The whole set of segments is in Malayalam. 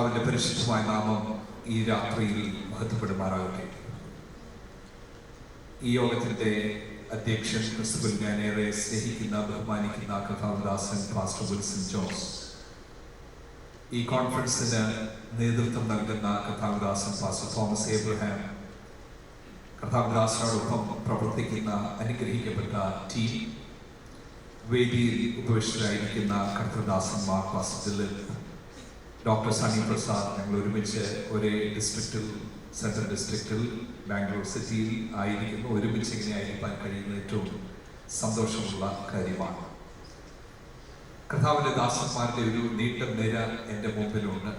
കർത്താവിന്റെ പരിശുദ്ധമായ നാമം ഈ രാത്രിയിൽ മഹത്വപ്പെടുമാറാകട്ടെ. ഈ യോഗത്തിന്റെ അധ്യക്ഷൻ ക്രിസ്തുവിൽ ഞാനേറെ സ്നേഹിക്കുന്ന ബഹുമാനിക്കുന്ന കർത്താവദാസൻ പാസ്റ്റർ വിൽസൺ ജോസ്, ഈ കോൺഫറൻസിന് നേതൃത്വം നൽകുന്ന കർത്താവദാസൻ പാസ്റ്റർ തോമസ് ഏബ്രഹാം, കർത്താവദാസനോടൊപ്പം പ്രവർത്തിക്കുന്ന അനുഗ്രഹിക്കപ്പെട്ട ടീം, വേദിയിൽ ഉപവിഷ്ടരായിരിക്കുന്ന കർത്തൃദാസന്മാർ, പാസ്റ്റർ ദിലീപ്, ഡോക്ടർ സണ്ണി പ്രസാദ്, ഞങ്ങൾ ഒരുമിച്ച് ഒരേ ഡിസ്ട്രിക്റ്റിൽ, സെൻട്രൽ ഡിസ്ട്രിക്റ്റിൽ ബാംഗ്ലൂർ സിറ്റിയിൽ ആയിരിക്കുന്നു. ഒരുമിച്ച് ഇങ്ങനെ ആയിരിക്കാൻ കഴിയുന്ന ഏറ്റവും സന്തോഷമുള്ള കാര്യമാണ്. കർത്താവിൻ്റെ ദാസന്മാരുടെ ഒരു നീണ്ട നിര എൻ്റെ മുമ്പിലുണ്ട്.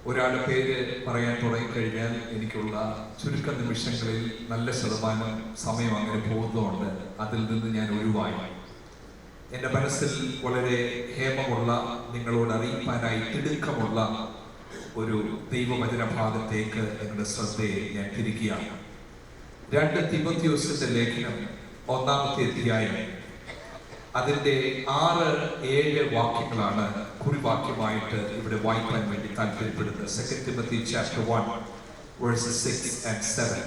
ഒരാളുടെ പേര് പറയാൻ തുടങ്ങിക്കഴിഞ്ഞാൽ എനിക്കുള്ള ചുരുക്ക നിമിഷങ്ങളിൽ നല്ല ശതമാനം സമയം അങ്ങനെ പോകുന്നതുകൊണ്ട് അതിൽ നിന്ന് ഞാൻ ഒഴിവായി. എൻ്റെ മനസ്സിൽ വളരെ ഹേമമുള്ള, നിങ്ങളോട് അറിയിക്കാനായി തിടുക്കമുള്ള ഒരു ദൈവവചന ഭാഗത്തേക്ക് നിങ്ങളുടെ ശ്രദ്ധയെ ഞാൻ തിരിക്കുകയാണ്. 2 തിമോഥെയോസിന്റെ ലേഖനം 1-ാമത്തെ അധ്യായം, അതിൻ്റെ 6-7 വാക്യങ്ങളാണ് കുറിവാക്യമായിട്ട് ഇവിടെ വായിക്കാൻ വേണ്ടി താല്പര്യപ്പെടുന്നത്. 2 Timothy chapter 1 verses 6 and 7.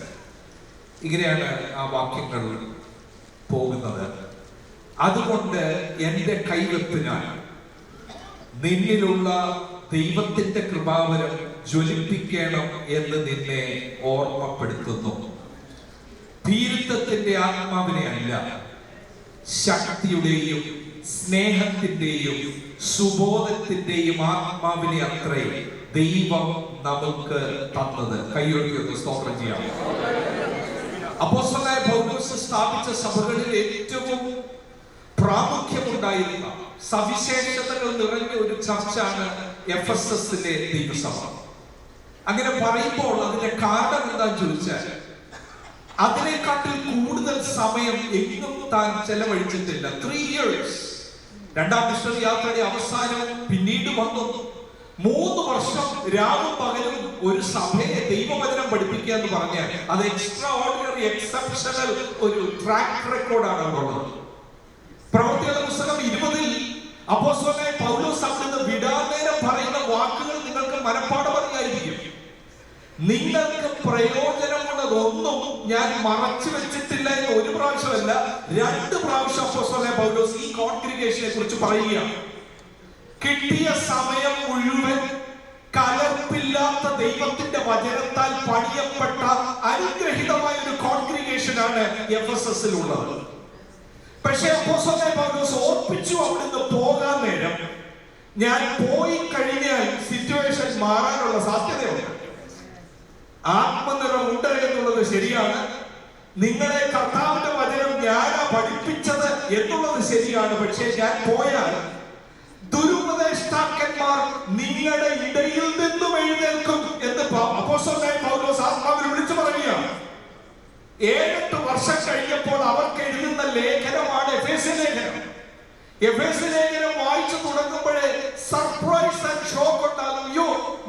ഇങ്ങനെയാണ് ആ വാക്യങ്ങൾ പോകുന്നത്. അതുകൊണ്ട് എൻ്റെ കൈവെപ്പിനാൽ നിന്നിലുള്ള ദൈവത്തിന്റെ കൃപാവരം ജ്വലിപ്പിക്കണം എന്ന് നിന്നെ ഓർമ്മപ്പെടുത്തുന്നു. ഭീരുത്വത്തിന്റെ ആത്മാവിനെ അല്ല, ശക്തിയുടെയും സ്നേഹത്തിന്റെയും സുബോധത്തിന്റെയും ആത്മാവിനെ അത്രേ ദൈവം നമുക്ക് തന്നത്. കൈയൊഴിയൊന്ന് സ്തോത്രം ചെയ്യാം. അപ്പോസ്തലനായ പൗലോസ് സ്ഥാപിച്ച സഭകളിൽ ഏറ്റവും പ്രാമുഖ്യമുണ്ടായിരുന്ന, സവിശേഷതകൾ നിറഞ്ഞ ഒരു ചർച്ചാണ് എഫെസസിലെ ദൈവസഭ. അങ്ങനെ പറയുമ്പോൾ അതിന്റെ കാരണം എന്താന്ന് ചോദിച്ചാൽ, അതിനെക്കാട്ടിൽ കൂടുതൽ സമയം എങ്ങും താൻ ചെലവഴിച്ചിട്ടില്ല. 3 years, 2ാം മിഷണറി യാത്രയുടെ അവസാനം പിന്നീട് വന്നു 3 വർഷം രാവും പകലും ഒരു സഭയെ ദൈവവചനം പഠിപ്പിക്കുക എന്ന് പറഞ്ഞാൽ അത് എക്സ്ട്രാ ഓർഡിനറി, എക്സെപ്ഷണൽ ഒരു ട്രാക്ക് റെക്കോർഡാണ് ഉള്ളത്. പ്രവൃത്തികളുടെ പുസ്തകം 20-ൽ അപ്പോസ്തലനായ പൗലോസ് അവിടുന്ന് വിടാനേരം പറയുന്ന വാക്കുകൾ നിങ്ങൾക്ക് മനപ്പാഠമറിയായിരിക്കും. നിങ്ങൾക്ക് പ്രയോജനമുള്ളതൊന്നും ഞാൻ മറച്ചു വെച്ചിട്ടില്ല എന്ന് ഒരു പ്രാവശ്യമല്ല, 2 പ്രാവശ്യം അപ്പോസ്തലനായ പൗലോസ് ഈ കോൺഗ്രിഗേഷനെ കുറിച്ച് പറയുകയാണ്. കിട്ടിയ സമയം മുഴുവൻ കലർപ്പില്ലാത്ത ദൈവത്തിന്റെ വചനത്താൽ പണിയപ്പെട്ട അനുഗ്രഹീതമായ ഒരു കോൺഗ്രിഗേഷനാണ് എഫെസസിൽ ഉള്ളത്. പക്ഷേ അപ്പോസ്തലനായ പൗലോസ് ഓർപ്പിച്ചു അവിടുന്ന് പോകാൻ നേരം, ഞാൻ പോയി കഴിഞ്ഞാൽ സിറ്റുവേഷൻ മാറാനുള്ള സാധ്യതയുണ്ട്. ആത്മനിറം ഉണ്ട് എന്നുള്ളത് ശരിയാണ്, നിങ്ങളെ കർത്താവിന്റെ വചനം ഞാനാ പഠിപ്പിച്ചത് എന്നുള്ളത് ശരിയാണ്. പക്ഷേ ഞാൻ പോയാൽ ദുരുപദേഷ്ടാക്കന്മാർ നിങ്ങളുടെ ഇടയിൽ നിന്നും എഴുന്നേൽക്കും എന്ന് അപ്പോസ്തലനായ പൗലോസ് ആത്മാവിൽ വിളിച്ചു പറയുകയാണ്. 7-8 വർഷം കഴിഞ്ഞപ്പോൾ അവർക്ക് എഴുതുന്ന ലേഖനമാണ് എഫേസ്യ ലേഖനം. എഫേസ്യ ലേഖനം വായിച്ചു തുടങ്ങുമ്പോഴേ സർപ്രൈസ് ആൻഡ് ഷോക്ക് ഉണ്ടാകും.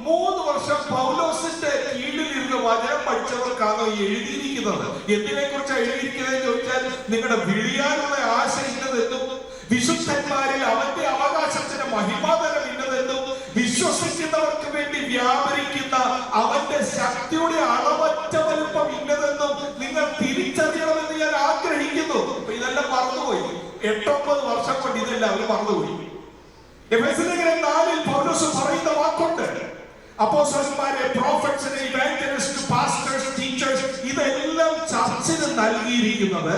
3 വർഷം പൗലോസിന്റെ കീഴിലിരുന്ന് വചനം പഠിച്ചവർക്കാണോ എഴുതിയിരിക്കുന്നത്? എന്തിനെ കുറിച്ചാണ് എഴുതിയിരിക്കുന്നത് ചോദിച്ചാൽ, നിങ്ങളുടെ വിളിയാനുള്ള ആശ ഇന്നതെന്നും വിശുദ്ധന്മാരിൽ അവന്റെ അവകാശത്തിന് മഹിമാതരം ഇന്നതെന്നും വിശ്വസിക്കുന്നവർക്ക് വേണ്ടി വ്യാപരിക്കുന്ന അവന്റെ ശക്തിയുടെ അളവറ്റ വലുപ്പം ഇന്നതെന്നും നിങ്ങൾ തിരിച്ചറിയണമെന്ന് ഞാൻ ആഗ്രഹിക്കുന്നു. ഇതെല്ലാം മറന്നുപോയി. 8-9 വർഷം കൊണ്ട് ഇതെല്ലാം അവർ മറന്നുപോയി. എഫെസ്യ ലേഖനം 4-ൽ പൗലോസ് പറയുന്ന വാക്കുണ്ട്. അപ്പോസ്തലന്മാരെ, പ്രോഫറ്റ്സിനെ, ഇവാഞ്ചലിസ്റ്റ്, പാസ്റ്റേഴ്സ്, ടീച്ചേഴ്സ്, ഇതെല്ലാം ചർച്ചിന് നൽകിയിരിക്കുന്നത്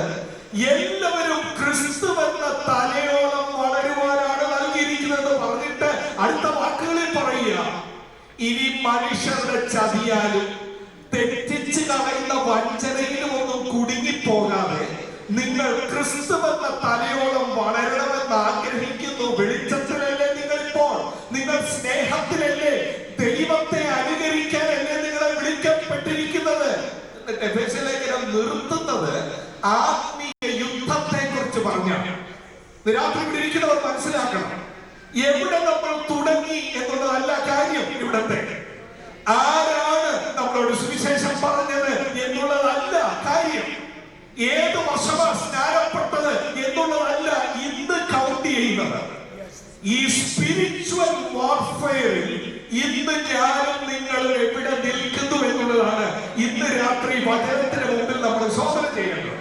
എല്ലാവരും ക്രിസ്തുവെന്ന തലയോളം വളരുവാനാണ് നൽകിയിരിക്കുന്നത് പറഞ്ഞിട്ട് അടുത്ത വാക്കുകളിൽ പറയുക, ഇനി മനുഷ്യരുടെ ചതിയാലും തെറ്റിച്ച് കളയുന്ന വഞ്ചനയിലും ഒന്നും കുടുങ്ങിപ്പോകാതെ നിങ്ങൾ ക്രിസ്തുവെന്ന തലയോളം വളരണമെന്ന് ആഗ്രഹിക്കുന്നു. വെളിച്ചത്തിലല്ലേ നിങ്ങൾ ഇപ്പോൾ? നിങ്ങൾ സ്നേഹത്തിലല്ലേ? ദൈവത്തെ അനുകരിക്കാനല്ലേ നിങ്ങളെ വിളിക്കപ്പെട്ടിരിക്കുന്നത്? എന്നിട്ട് എഫെസ്യ ലേഖനം നിർത്തുന്നത് ആത്മീയ യുദ്ധത്തെ കുറിച്ച് പറഞ്ഞാണ്. രാത്രി ഇവിടെ ഇരിക്കുന്നവർ മനസ്സിലാക്കണം, എവിടെ നമ്മൾ തുടങ്ങി എന്നുള്ളതല്ല കാര്യം. ഇവിടത്തെ ആരാണ് നമ്മളോട് സുവിശേഷം പറഞ്ഞത് എന്നുള്ളതല്ല കാര്യം. ഏത് വർഷമാണ് സ്നാനപ്പെട്ടത് എന്നുള്ളതല്ല ഇന്ന് കൗണ്ട് ചെയ്യുന്നത്. ഈ സ്പിരിച്വൽ വാർഫെയറിൽ ഇന്ന് രാത്രി വചനത്തിന് മുമ്പിൽ നമ്മൾ ശോധന ചെയ്യേണ്ടത്.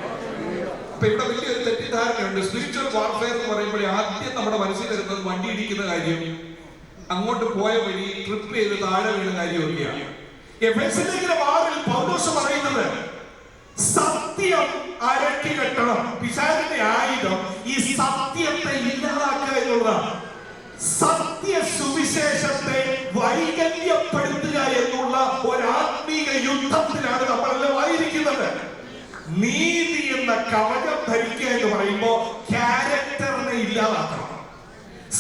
അപ്പൊ ഇവിടെ വലിയൊരു തെറ്റിദ്ധാരണയുണ്ട്. സ്പിരിച്വൽ വാർഫെയർ എന്ന് പറയുമ്പോൾ ആദ്യം നമ്മുടെ മനസ്സിൽ വരുന്നത് വണ്ടി ഇടിക്കുന്ന കാര്യം, അങ്ങോട്ട് പോയ വഴി ട്രിപ്പ് ചെയ്ത് താഴെ വീണ കാര്യമൊക്കെയാണ്. എഫെസ്യർ 6 പൗലോസ് പറയുന്നത് സത്യം അരക്കി കെട്ടണം. പിശാചിന്റെ ആയുധം ഈ സത്യത്തെ ഇല്ലാതാക്കുക എന്നുള്ളതാണ്. സത്യ സുവിശേഷത്തെ വൈകല്യപ്പെടുത്തുക എന്നുള്ള ഒരാത്മീക യുദ്ധത്തിലാണ് നമ്മളെല്ലാം ആയിരിക്കുന്നത്. നീതി എന്ന കവചം ധരിക്കുക എന്ന് പറയുമ്പോൾ ക്യാരക്ടറിനെ ഇല്ലാതാക്കണം.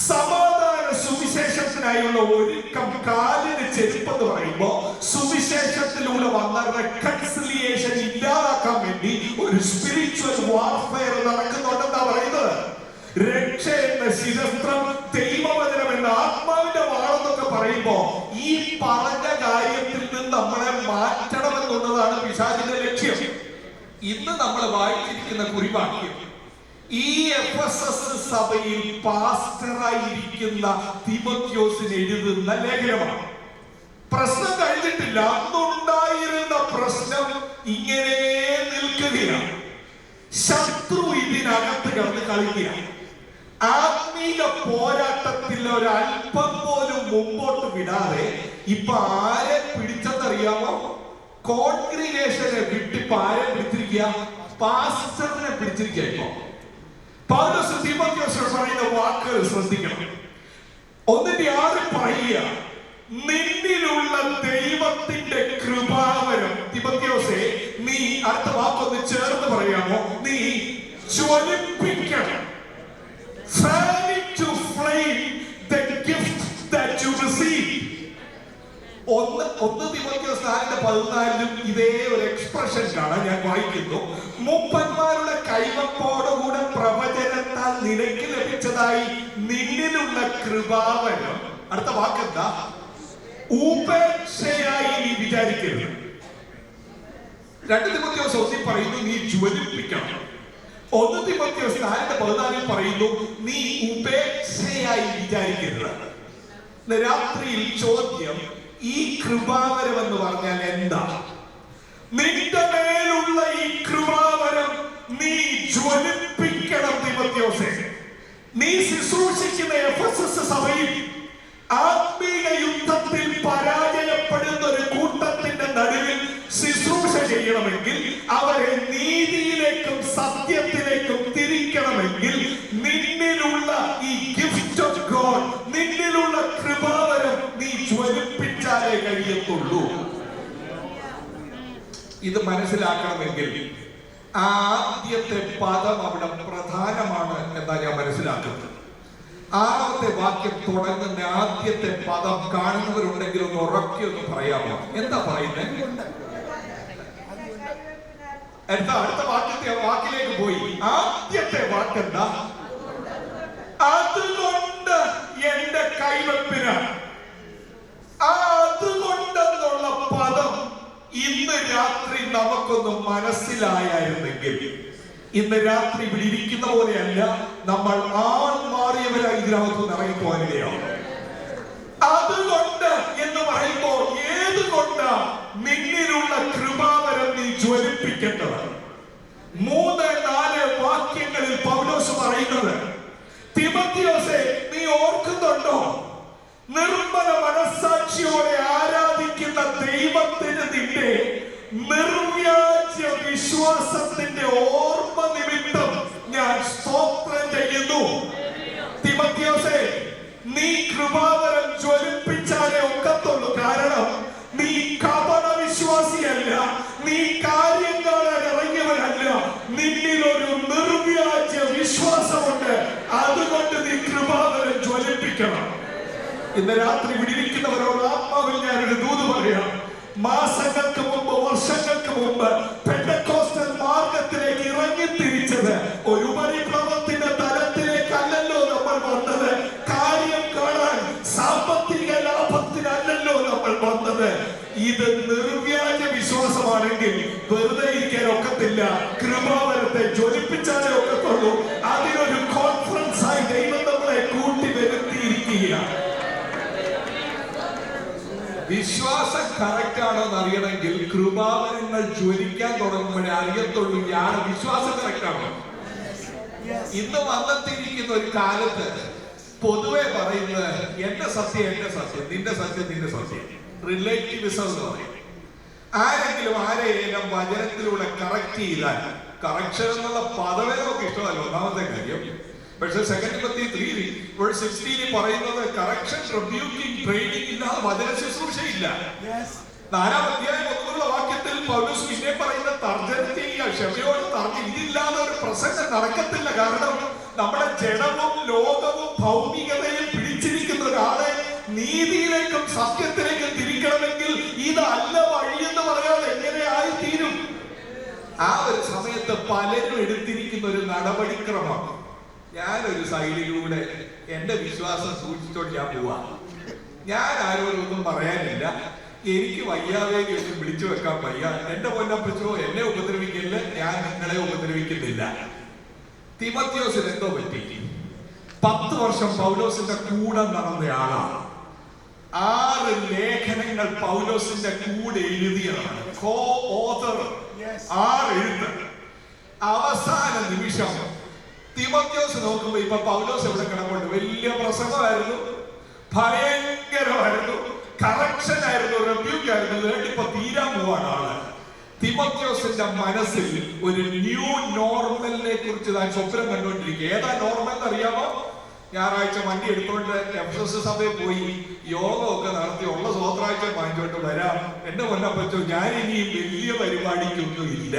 സമാധാന സുവിശേഷത്തിനായുള്ള ഒരുക്കം, കാലിന് ചെരുപ്പെന്ന് പറയുമ്പോൾ സുവിശേഷത്തിലൂടെ വന്ന റെക്കൺസിലിയേഷൻ ഇല്ലാതാക്കാൻ വേണ്ടി ഒരു സ്പിരിച്വൽ വാർഫെയർ നടക്കുന്നുണ്ടെന്നാ പറയുന്നത്. രക്ഷ എന്ന ശിരസ്ത്രം, ദൈവവചനം എന്ന ആത്മാവിന്റെ വാളെന്നൊക്കെ പറയുമ്പോ ഈ പറഞ്ഞ കാര്യത്തിൽ നിന്ന് നമ്മളെ മാറ്റണമെന്നുള്ളതാണ് പിശാചിന്റെ ലക്ഷ്യം. ഇന്ന് നമ്മൾ വായിച്ചിരിക്കുന്ന കുറിവാക്യം ഈ എഫെസസ് സഭയിൽ പാസ്റ്ററായിരിക്കുന്ന തിമോത്തിയോസിന് എഴുതുന്ന ലേഖനമാണ്. പ്രശ്നം കഴിഞ്ഞിട്ടില്ല. അന്നുണ്ടായിരുന്ന പ്രശ്നം ഇങ്ങനെ നിൽക്കുകയാണ്. ശത്രു ഇതിനകത്ത് കിടന്ന് കളിക്കുകയാണ്. ആത്മീക പോരാട്ടത്തിൽ ഒരല്പം പോലും മുമ്പോട്ട് വിടാതെ ഇപ്പൊ ആരെ പിടിച്ചെന്നറിയാമോ? കോൺഗ്രിഗേഷനെ വിട്ടിപ്പോ ആരെ പിടിച്ചിരിക്കുക? പാസ്റ്ററിനെ പിടിച്ചിരിക്കുക. ഇപ്പൊ പൗലോസ് തിമോത്തിയോസിനോട് പറയുന്ന വാക്കുകൾ ശ്രദ്ധിക്കണം. 1:6 പറയുക, നിന്നിലുള്ള ദൈവത്തിന്റെ കൃപാവരം. തിമോത്തിയോസേ, നീ അടുത്ത വാക്കൊന്ന് ചേർന്ന് പറയാമോ? നീ ജ്വലിപ്പിക്കണം. Fan into flame the gift that you receive. 1 Timotheos 4:14 ഇതേ ഒരു എക്സ്പ്രഷൻ കാണാൻ ഞാൻ വായിക്കുന്നു. മൂപ്പന്മാരുടെ കൈവപ്പോടുകൂടെ പ്രവചനത്താൽ നിനക്ക് ലഭിച്ചതായി നിന്നിലുള്ള കൃപാവരം. അടുത്ത വാക്കെന്താ? ഉപേക്ഷയായി നീ വിചാരിക്കരുത്. 2 തിമോത്തിയോസ് 1 പറയുന്നു നീ ജ്വലിപ്പിക്കണം. 1 തിമോത്തിയോസ് 4:14 പറയുന്നു നീ ഉപേക്ഷയായി വിചാരിക്കരുത്. രാത്രിയിൽ ചോദ്യം, ഈ കൃപാവരം എന്ന് പറഞ്ഞാൽ എന്താ? നിന്റെ മേലുള്ള ഈ കൃപാവരം നീ ജ്വലിപ്പിക്കണം തിമോത്തിയോസേ. നീ ശുശ്രൂഷിക്കുന്ന എഫെസസ് സഭയിൽ ആത്മീക യുദ്ധത്തിൽ പരാജയപ്പെടുന്ന ഒരു കൂട്ടത്തിന്റെ നടുവിൽ ശുശ്രൂഷ ചെയ്യണമെങ്കിൽ, അവരെ നീതിയിലേക്കും സത്യത്തിലേക്കും തിരിക്കണമെങ്കിൽ നിന്നിലുള്ള ഈ ഗിഫ്റ്റ് ഓഫ് ഗോഡ്, നിന്നിലുള്ള കൃപാവരം നീ ജ്വലിപ്പിച്ചാലേ കഴിയത്തുള്ളൂ. ഇത് മനസ്സിലാക്കണമെങ്കിൽ ആദ്യത്തെ പദം അവിടെ പ്രധാനമാണ് എന്നാ ഞാൻ മനസ്സിലാക്കുന്നത്. 6ാമത്തെ വാക്യം തുടങ്ങുന്ന ആദ്യത്തെ പദം കാണുന്നവരുണ്ടെങ്കിൽ ഒന്ന് ഉറക്കി ഒന്ന് പറയാമോ? എന്താ പറയുന്നത്? അടുത്ത വാക്കിലേക്ക് പോയി. ആദ്യത്തെ വാക്കെന്താ? അതുകൊണ്ട് എന്റെ കൈവെപ്പിനാണ്. അതുകൊണ്ടെന്നുള്ള പദം ഇന്ന് രാത്രി നമുക്കൊന്ന് മനസ്സിലായിരുന്നെങ്കിൽ, ഇന്ന് രാത്രി ഇവിടെ ഇരിക്കുന്ന പോലെയല്ല, നമ്മൾ മാറിയവരായി ഇതിനകത്ത് ഇറങ്ങിപ്പോകുകയാണ്. അതുകൊണ്ട് എന്ന് പറയുമ്പോൾ ഏതുകൊണ്ട്? നിന്നിലുള്ള കൃപാവരം നീ ജ്വലിപ്പിക്കേണ്ടത്. 3-4 വാക്യങ്ങളിൽ പൗലോസ് പറയുന്നത്, തിമോത്തിയോസേ, നീ ഓർക്കുന്നുണ്ടോ? നിർമ്മല മനസ്സാക്ഷിയോടെ ആരാധിക്കുന്ന ദൈവത്തിന് നിന്റെ നിർവ്യാജ വിശ്വാസത്തിന്റെ ഓർമ്മ നിമിത്തം ഞാൻ സ്തോത്രം ചെയ്യുന്നു. തിമോത്തിയോസേ, നീ കൃപാവരം ജ്വലിപ്പിച്ചാലേ ഒക്കത്തുള്ളൂ. കാരണം നീ കപട വിശ്വാസിയല്ല, നീ കാര്യം കാണാൻ ഇറങ്ങിയവനല്ല. നിന്നിലൊരു നിർവ്യാജ വിശ്വാസമുണ്ട്. അതുകൊണ്ട് നീ കൃപാവരം ജ്വലിപ്പിക്കണം. ഇന്ന് രാത്രി വിടിരിക്കുന്നവരോട് ആത്മാവിൽ ഞാനൊരു ദൂത് പറയാം. മാസങ്ങൾക്ക് മുമ്പ്, വർഷങ്ങൾക്ക് മുമ്പ് പെന്തക്കോസ്റ്റൽ മാർഗത്തിലേക്ക് ഇറങ്ങിത്തിരിച്ചത് ഒരു ഉപരിപ്ലവത്തിന്റെ തലത്തിലേക്കല്ലല്ലോ നമ്മൾ വന്നത്. കാര്യം കാണാൻ, സാമ്പത്തിക ലാഭത്തിനല്ലല്ലോ നമ്മൾ വന്നത്. ഇത് നിർവ്യാജ വിശ്വാസമാണെങ്കിൽ വെറുതെ ഇരിക്കാൻ ഒക്കത്തില്ല. കൃപാവരത്തെ ജ്വലിപ്പിച്ചാലേ ഒക്കത്തുള്ളൂ. അതിനൊരു കോൺഫറൻസ് ആയി ദൈവം നമ്മളെ കൂട്ടി വരുത്തിയിരിക്കുകയാണ്. വിശ്വാസം കറക്റ്റ് ആണോ എന്ന് അറിയണമെങ്കിൽ കൃപാവരങ്ങൾ ജ്വലിക്കാൻ തുടങ്ങുമ്പോഴേ അറിയത്തുള്ളൂ ഇയാളുടെ വിശ്വാസം കറക്റ്റ് ആണോ. ഇന്ന് വന്നെത്തിയിരിക്കുന്ന ഒരു കാലത്ത് പൊതുവെ പറയുന്നത് എന്റെ സത്യം, നിന്റെ സത്യം, റിലേറ്റിവിസം എന്ന് പറയും. ആരെങ്കിലും ആരെയും വചനത്തിലൂടെ കറക്റ്റ് ചെയ്താൽ, കറക്ഷൻ എന്നുള്ള പദവേ നമുക്ക് ഇഷ്ടമല്ല ഒന്നാമത്തെ കാര്യം. പക്ഷെ 2 Timothy 3:16 പറയുന്നത് കറക്ഷൻ, റിബ്യൂക്കിംഗ്, ട്രെയിനിങ് ഇല്ലാതെ വചന ശുശ്രൂഷയില്ല. 4-ാം അധ്യായം 1-ാം വാക്യത്തിൽ പൗലോസ് പിന്നെ പറയുന്ന തർജ്ജമ ചെയ്യുക, ക്ഷമയോട് തർജ്ജമ. ഇതില്ലാതെ ഒരു പ്രസംഗം നടക്കത്തില്ല. കാരണം നമ്മുടെ ജഡവും ലോകവും ഭൗമികതയിൽ പിടിച്ചിരിക്കുന്ന ഒരാളെ നീതിയിലേക്കും സത്യത്തിലേക്കും തിരിക്കണമെങ്കിൽ ഇതല്ല വഴിയെന്ന് പറയാതെ എങ്ങനെ ആയിത്തീരും? ആ ഒരു സമയത്ത് പലരും എടുത്തിരിക്കുന്ന ഒരു നടപടിക്രമം, ഞാനൊരു സൈഡിലൂടെ എന്റെ വിശ്വാസം സൂക്ഷിച്ചോണ്ട് ഞാൻ പോവാ, ഞാൻ ആരോടൊന്നും പറയാനില്ല, എനിക്ക് വയ്യാവേലി ഒന്നും വിളിച്ചു വെക്കാൻ വയ്യ, എന്റെ പൊന്നപ്പച്ചോ എന്നെ ഉപദ്രവിക്കില്ല, ഞാൻ നിങ്ങളെ ഉപദ്രവിക്കുന്നില്ല. തിമോത്തിയോസിന് എന്തോ പറ്റി? 10 വർഷം പൗലോസിന്റെ കൂടെ നടന്നയാളാണ്. 6 ലേഖനങ്ങൾ പൗലോസിന്റെ കൂടെ എഴുതിയതാണ്, കോ ഓതർ. 6 എഴുത്ത്. അവസാന നിമിഷം തിമോത്തിയോസ് നോക്കുമ്പോ ഇപ്പൊ പൗലോസ് എവിടെ കിടപ്പുണ്ട്? വലിയ പ്രസംഗമായിരുന്നു, ഭയങ്കരമായിരുന്നു, കറക്ഷൻ ആയിരുന്നു, റിബ്യൂക്ക് ആയിരുന്നു. ഇപ്പൊ തീരാൻ പോവാണ് ആള്. തിമോത്തിയോസിന്റെ മനസ്സിൽ ഒരു ന്യൂ നോർമലിനെ കുറിച്ച് താൻ സ്വപ്നം കണ്ടുകൊണ്ടിരിക്കുക. ഏതാ നോർമൽ എന്ന് അറിയാമോ? ഞായറാഴ്ച വണ്ടി എടുത്തുകൊണ്ട് എഫെസസ് സഭയിൽ പോയി യോഗമൊക്കെ നടത്തി ഉള്ള സ്വത്രാഴ്ച വാങ്ങിച്ചോണ്ട് വരാം. എന്റെ പൊന്നപ്പച്ചോ, ഞാൻ ഇനിയും വലിയ പരിപാടിക്കൊന്നും ഇല്ല,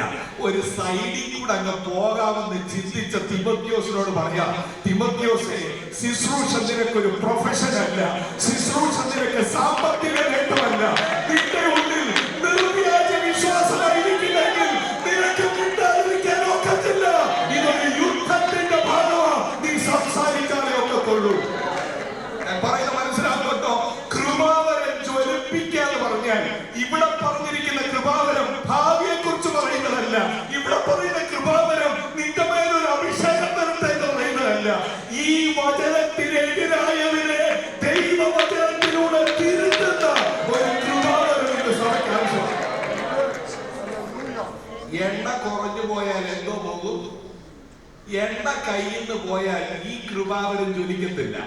ഒരു സൈഡിൽ കൂടെ അങ്ങ് പോകാമെന്ന് ചിന്തിച്ച തിമോത്തിയോസിനോട് പറയാം, തിമോത്തിയോസേ, ശുശ്രൂഷ നിനക്കൊരു പ്രൊഫഷൻ അല്ല, ശുശ്രൂഷ നിനക്ക് സാമ്പത്തിക നേട്ടമല്ല. നിന്റെ ഉള്ളിൽ നിർവ്യാജ വിശ്വാസമായിരിക്കില്ലെങ്കിൽ നിനക്ക് മിണ്ടാതിരിക്കാൻ ഒക്കത്തില്ല. ഇതൊരു യുദ്ധത്തിന്റെ ഭാഗമാണ്. നീ സംസാരിക്കാനേ ഒക്കത്തുള്ളൂ. പറയുന്ന മനസ്സിലാക്കട്ടോ. കൃപാവരം ജ്വലിപ്പിക്കാന്ന് പറഞ്ഞാൽ ഇവിടെ പറഞ്ഞിരിക്കുന്ന കൃപാവരം ഭാവിയെ കുറിച്ച് പറയുന്നതല്ല. ഇവിടെ പറയുന്ന കൃപാവരം നിന്റെ മേലൊരു അഭിഷേകം തരട്ടെ എന്ന് പറയുന്നതല്ല. ഈ വചനത്തിനെതിരായതിനെ ദൈവവചനത്തിലൂടെ തിരുത്തുന്ന ഒരു കൃപാവരം ഇന്ന് സഭയ്ക്ക് ആവശ്യമാണ്. എണ്ണ കുറഞ്ഞു പോയാൽ എന്തോ പോകും? എണ്ണ കയ്യിൽ നിന്ന് പോയാൽ ഈ കൃപാവരം ജ്വലിക്കത്തില്ല.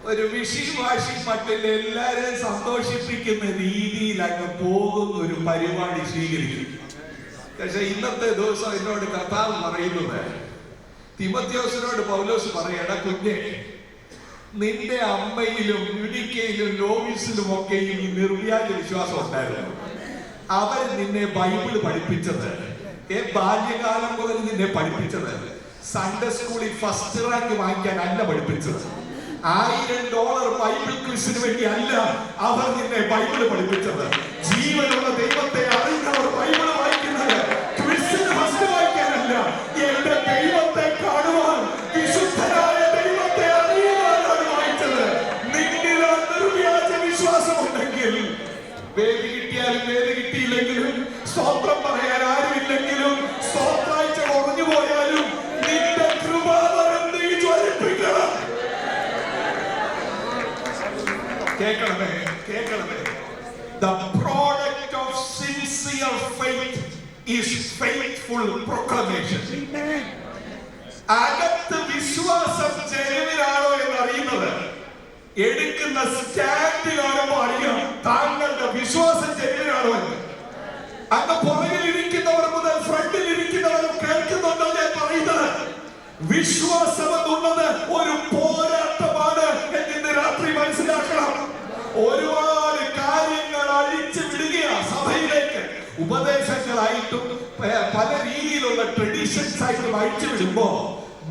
ഒരു വിഷി വാഷി മട്ടിൽ എല്ലാരെയും സന്തോഷിപ്പിക്കുന്ന രീതിയിൽ അങ്ങ് പോകുന്ന ഒരു പരിപാടി സ്വീകരിക്കും. പക്ഷെ ഇന്നത്തെ ദിവസം എന്നോട് കർത്താവ് പറയുന്നത്, തിമോത്തിയോസിനോട് പൗലോസ് പറയണ, കുഞ്ഞെ, നിന്റെ അമ്മയിലും യുനിക്കയിലും ലോവിസിലും ഒക്കെയും ഈ നിർവ്യാജ വിശ്വാസം ഉണ്ടായിരുന്നു. അവർ നിന്നെ ബൈബിള് പഠിപ്പിച്ചത്, ബാല്യകാലം മുതൽ നിന്നെ പഠിപ്പിച്ചത് സൺഡേ സ്കൂളിൽ ഫസ്റ്റ് റാങ്ക് വാങ്ങിക്കാൻ അല്ല പഠിപ്പിച്ചത്. $1000 ബൈബിൾ ക്വിസിന് വേണ്ടി അല്ല അവർ നിന്നെ ബൈബിള് പഠിപ്പിച്ചത്. ജീവനുള്ള ദൈവത്തെ അറിയുന്നവർ ബൈബിള് വായിക്കുന്നത് ക്വിസിന് ഫസ്റ്റ് വായിക്കാനല്ല, എന്റെ ദൈവത്തെ കാണുവാൻ, വിശുദ്ധനായ ദൈവത്തെ അറിയുവാനാണ് വായിച്ചത്. നിന്നിൽ നിർവ്യാജ വിശ്വാസമുണ്ടെങ്കിൽ, വേദി കിട്ടിയാലും വേദി കിട്ടിയില്ലെങ്കിലും, സ്തോത്രം പറയാൻ ആരുമില്ലെങ്കിലും, സ്തോത്രാഴ്ച കുറഞ്ഞു പോയാലും നിന്റെ കൃപാവരം നീ ജ്വലിപ്പിക്കണം. കേൾക്കണമേ. The product of sincere faith is faithful proclamation. അകത്ത് വിശ്വാസം ജനുവിനാണോ എന്ന് അറിയുന്നത് എടുക്കുന്ന സ്റ്റാൻഡ് കാണുമ്പോൾ അറിയാം താങ്കളുടെ വിശ്വാസം ജനുവിനാണോ എന്ന്. അങ്ങ് പുറകിൽ ഇരിക്കുന്നവർ മുതൽ ഫ്രണ്ടിൽ ഇരിക്കുന്നവരും കേൾക്കുന്നുണ്ടോ ഞാൻ പറയുന്നത്? വിശ്വാസം എന്നുള്ളത് ഒരു പോരാട്ടമാണ് എന്ന് രാത്രി മനസ്സിലാക്കണം. ഒരുപാട് കാര്യങ്ങൾ അഴിച്ചു വിടുക സഭയിലേക്ക്, ഉപദേശങ്ങളായിട്ടും പല രീതിയിലുള്ള ട്രഡീഷൻസ് ആയിട്ടും അഴിച്ചു വിടുമ്പോ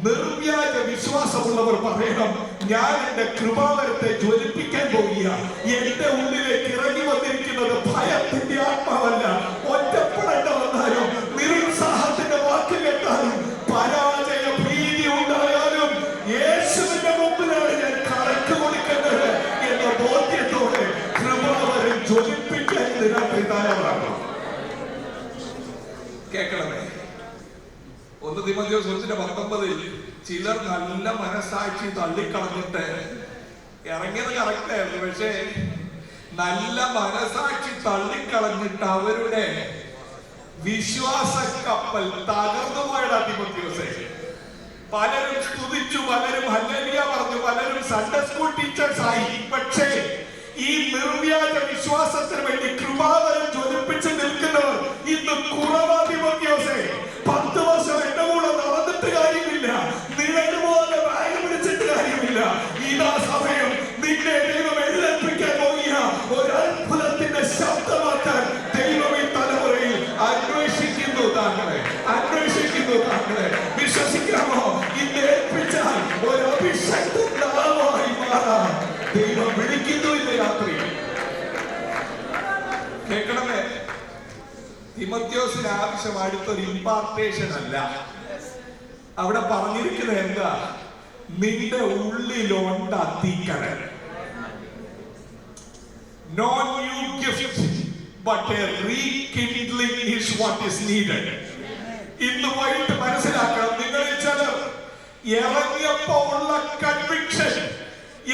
നിർവ്യാജ വിശ്വാസമുള്ളവർ പറയണം, ഞാൻ എന്റെ കൃപാവരത്തെ ജ്വലിപ്പിക്കാൻ പോകുക. എന്റെ ഉള്ളിലേക്ക് ഇറങ്ങി വന്നിരിക്കുന്നത് ഭയത്തിന്റെ ആത്മാവല്ല, ഒറ്റപ്പെടേണ്ട വന്നാലും, നിരുത്സാഹത്തിന്റെ വാക്ക് കേട്ടാലും, പരാജയ ഭീതി ഉണ്ടായാലും യേശുവിന്റെ മുമ്പിലാണ് ഞാൻ കണക്ക് കൊടുക്കേണ്ടത് എന്ന ബോധ്യത്തോടെ കൃപാവരം ജ്വലിപ്പിക്കാൻ രാത്രി തയ്യാറാണ്. കേൾക്കണമേ. 1 തിമോത്തിയോസ് 1:19 ചിലർ നല്ല മനസാക്ഷി തള്ളിക്കളഞ്ഞിട്ട് ഇറങ്ങിയത് കറക്റ്റായിരുന്നു, പക്ഷേ നല്ല മനസാക്ഷി തള്ളിക്കളഞ്ഞിട്ട് അവരുടെ വിശ്വാസ കപ്പൽ തകർന്നു പോയടാ തിമോത്തിയോസേ. പലരും സ്തുതിച്ചു, പലരും ഹല്ലേലൂയ പറഞ്ഞു, പലരും സൺഡേ സ്കൂൾ ടീച്ചേഴ്സ് ആയി. പക്ഷേ ഈ നിർവ്യാജ വിശ്വാസത്തിന് വേണ്ടി കൃപാവരം ജ്വലിപ്പിച്ച് നിൽക്കുന്നവർ ഇന്ന് കുറവാ തിമോത്തിയോസേ. 10 വർഷം എന്റെ കൂടെ നടന്നിട്ട് കാര്യമില്ല, നിഴലുപോലെ ബാഗ് പിടിച്ചിട്ട് കാര്യമില്ല. ഇതാ സമയം നിന്നെ ദൈവം എഴുന്നേൽപ്പിക്കാൻ പോകിയ ഒരു അത്ഭുതത്തിന്റെ ശബ്ദമാക്കാൻ ദൈവം ഈ തലമുറയിൽ അന്വേഷിക്കുന്നു താങ്കളെ, അന്വേഷിക്കുന്നു താങ്കളെ. വിശ്വസിക്കാമോ? ഇന്ന് ഏൽപ്പിച്ചാൽ ഒരു അഭിഷക്തനായി മാറാൻ ദൈവം വിളിക്കുന്നു ഇന്ന് രാത്രി. കേൾക്കണമേ, തിമോത്തിയോസിന് ആവശ്യമായിട്ടൊരു ഇമ്പാർട്ടേഷൻ അല്ല. അവിടെ പറഞ്ഞിരിക്കുന്നത് എന്താ? നിന്റെ ഉള്ളിലുണ്ട് തീക്കനൽ. No new gift, but a rekindling is what is needed. ഇന്ന് വൈകിട്ട് മനസ്സിലാക്കണം, നിങ്ങളിൽ ചിലർ ഇറങ്ങിയപ്പോൾ ഉള്ള കൺവിക്ഷൻ,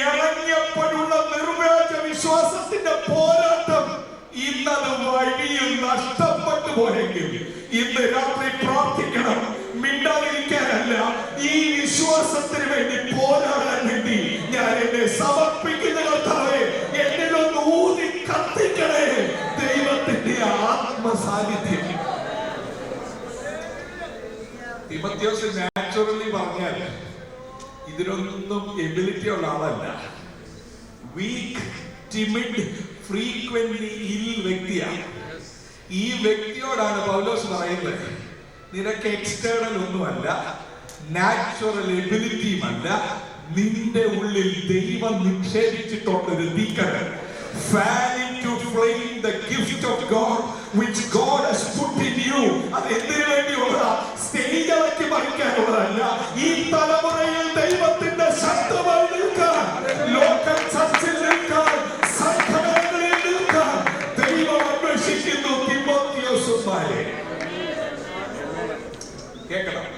ഇറങ്ങിയപ്പോഴുള്ള നിർവ്യാജ വിശ്വാസത്തിന്റെ പോരാട്ടം ഇന്നത് വഴിയിൽ നഷ്ടപ്പെട്ടു പോയെങ്കിൽ ഇന്ന് രാത്രി പ്രാർത്ഥിക്കണം. മിണ്ടാതിരിക്കാനല്ല, ഈ വിശ്വാസത്തിന് വേണ്ടി പോരാടാൻ വേണ്ടി ഞാൻ എന്നെ സമർപ്പിക്കുന്ന കർത്താവേ, എന്നിലൊന്ന് ഊതി കത്തിക്കണേ ദൈവത്തിന്റെ ആത്മസാന്നിധ്യം. തിമോത്തിയോസ് നാച്ചുറലി പറഞ്ഞാൽ ഇതിനൊന്നും എബിലിറ്റി ഉള്ള ആളല്ല. വീക്ക്, ടിമിഡ്, ഫ്രീക്വന്റ്ലി ഇൽ വ്യക്തിയാണ്. ഈ വ്യക്തിയോടാണ് പൗലോസ് പറയുന്നത്, നിനക്ക് എക്സ്റ്റേണൽ ഒന്നുമല്ല, നാച്ചുറൽ എബിലിറ്റിയുമല്ല, നിന്റെ ഉള്ളിൽ ദൈവം നിക്ഷേപിച്ചിട്ടുണ്ട് ഒരു തീക്കനൽ. Fan into flame the gift of God which God has put in you. അത് എന്തിനു വേണ്ടിയുള്ളതാ? സ്റ്റേജ് ഇളക്കി മറിക്കാനുള്ളതല്ല. ഈ തലമുറയിൽ ദൈവത്തിന്റെ ശബ്ദമായി നിൽക്കാൻ, ലോക്കൽ ചർച്ചിൽ നിൽക്കാൻ, സംഘടനകളിൽ നിൽക്കാൻ ദൈവം അന്വേഷിക്കുന്നു തിമോത്തിയോസുമാരെ. കേൾക്കണം,